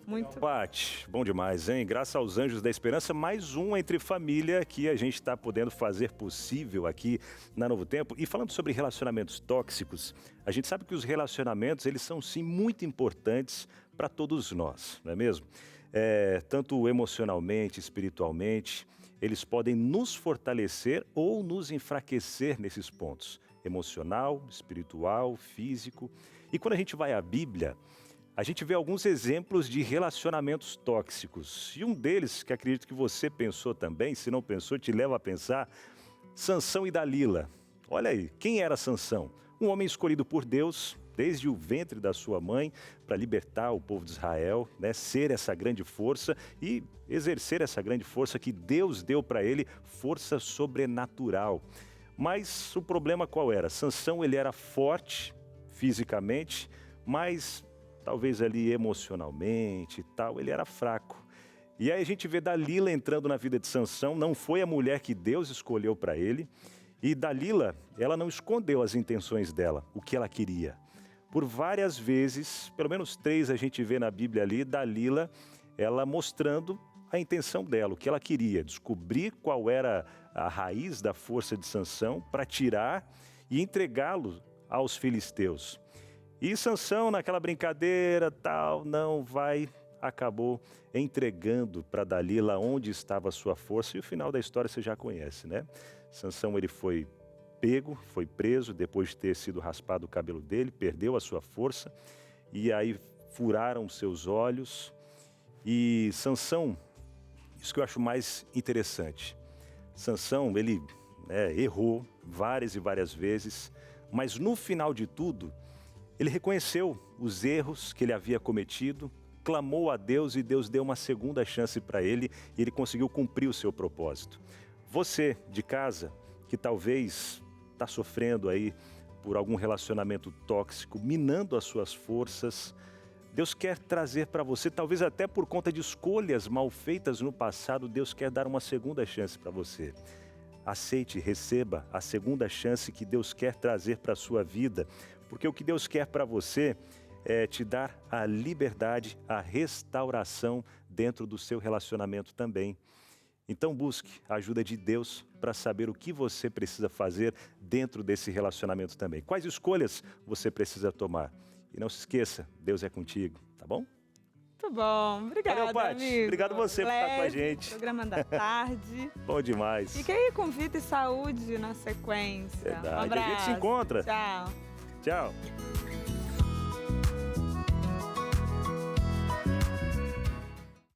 Muito Pati, bom demais, hein? Graças aos Anjos da Esperança, mais um Entre Família que a gente está podendo fazer possível aqui na Novo Tempo. E falando sobre relacionamentos tóxicos, a gente sabe que os relacionamentos, eles são sim muito importantes para todos nós, não é mesmo? Tanto emocionalmente, espiritualmente, eles podem nos fortalecer ou nos enfraquecer nesses pontos. Emocional, espiritual, físico. E quando a gente vai à Bíblia, a gente vê alguns exemplos de relacionamentos tóxicos. E um deles, que acredito que você pensou também, se não pensou, te leva a pensar, Sansão e Dalila. Olha aí, quem era Sansão? Um homem escolhido por Deus, desde o ventre da sua mãe, para libertar o povo de Israel, né? Ser essa grande força e exercer essa grande força que Deus deu para ele, força sobrenatural. Mas o problema qual era? Sansão, ele era forte, fisicamente, mas talvez ali emocionalmente e tal, ele era fraco. E aí a gente vê Dalila entrando na vida de Sansão, não foi a mulher que Deus escolheu para ele, e Dalila, ela não escondeu as intenções dela, o que ela queria. Por várias vezes, pelo menos 3 a gente vê na Bíblia ali, Dalila, ela mostrando a intenção dela, o que ela queria, descobrir qual era a raiz da força de Sansão para tirar e entregá-lo aos filisteus. E Sansão, naquela brincadeira, tal, não vai, acabou entregando para Dalila onde estava a sua força, e o final da história você já conhece, né? Sansão, ele foi pego, foi preso, depois de ter sido raspado o cabelo dele, perdeu a sua força, e aí furaram seus olhos, e Sansão, isso que eu acho mais interessante, Sansão, ele errou várias e várias vezes, mas no final de tudo, ele reconheceu os erros que ele havia cometido, clamou a Deus e Deus deu uma segunda chance para ele e ele conseguiu cumprir o seu propósito. Você de casa, que talvez está sofrendo aí por algum relacionamento tóxico, minando as suas forças, Deus quer trazer para você, talvez até por conta de escolhas mal feitas no passado, Deus quer dar uma segunda chance para você. Aceite, receba a segunda chance que Deus quer trazer para a sua vida, porque o que Deus quer para você é te dar a liberdade, a restauração dentro do seu relacionamento também. Então busque a ajuda de Deus para saber o que você precisa fazer dentro desse relacionamento também. Quais escolhas você precisa tomar. E não se esqueça, Deus é contigo, tá bom? Muito bom, obrigada, Valeu, Paty. amigo. Obrigado você por estar com a gente. Programa da tarde. Bom demais. Fica aí com Vida e Saúde na sequência. Verdade. Um abraço. A gente se encontra. Tchau. Tchau.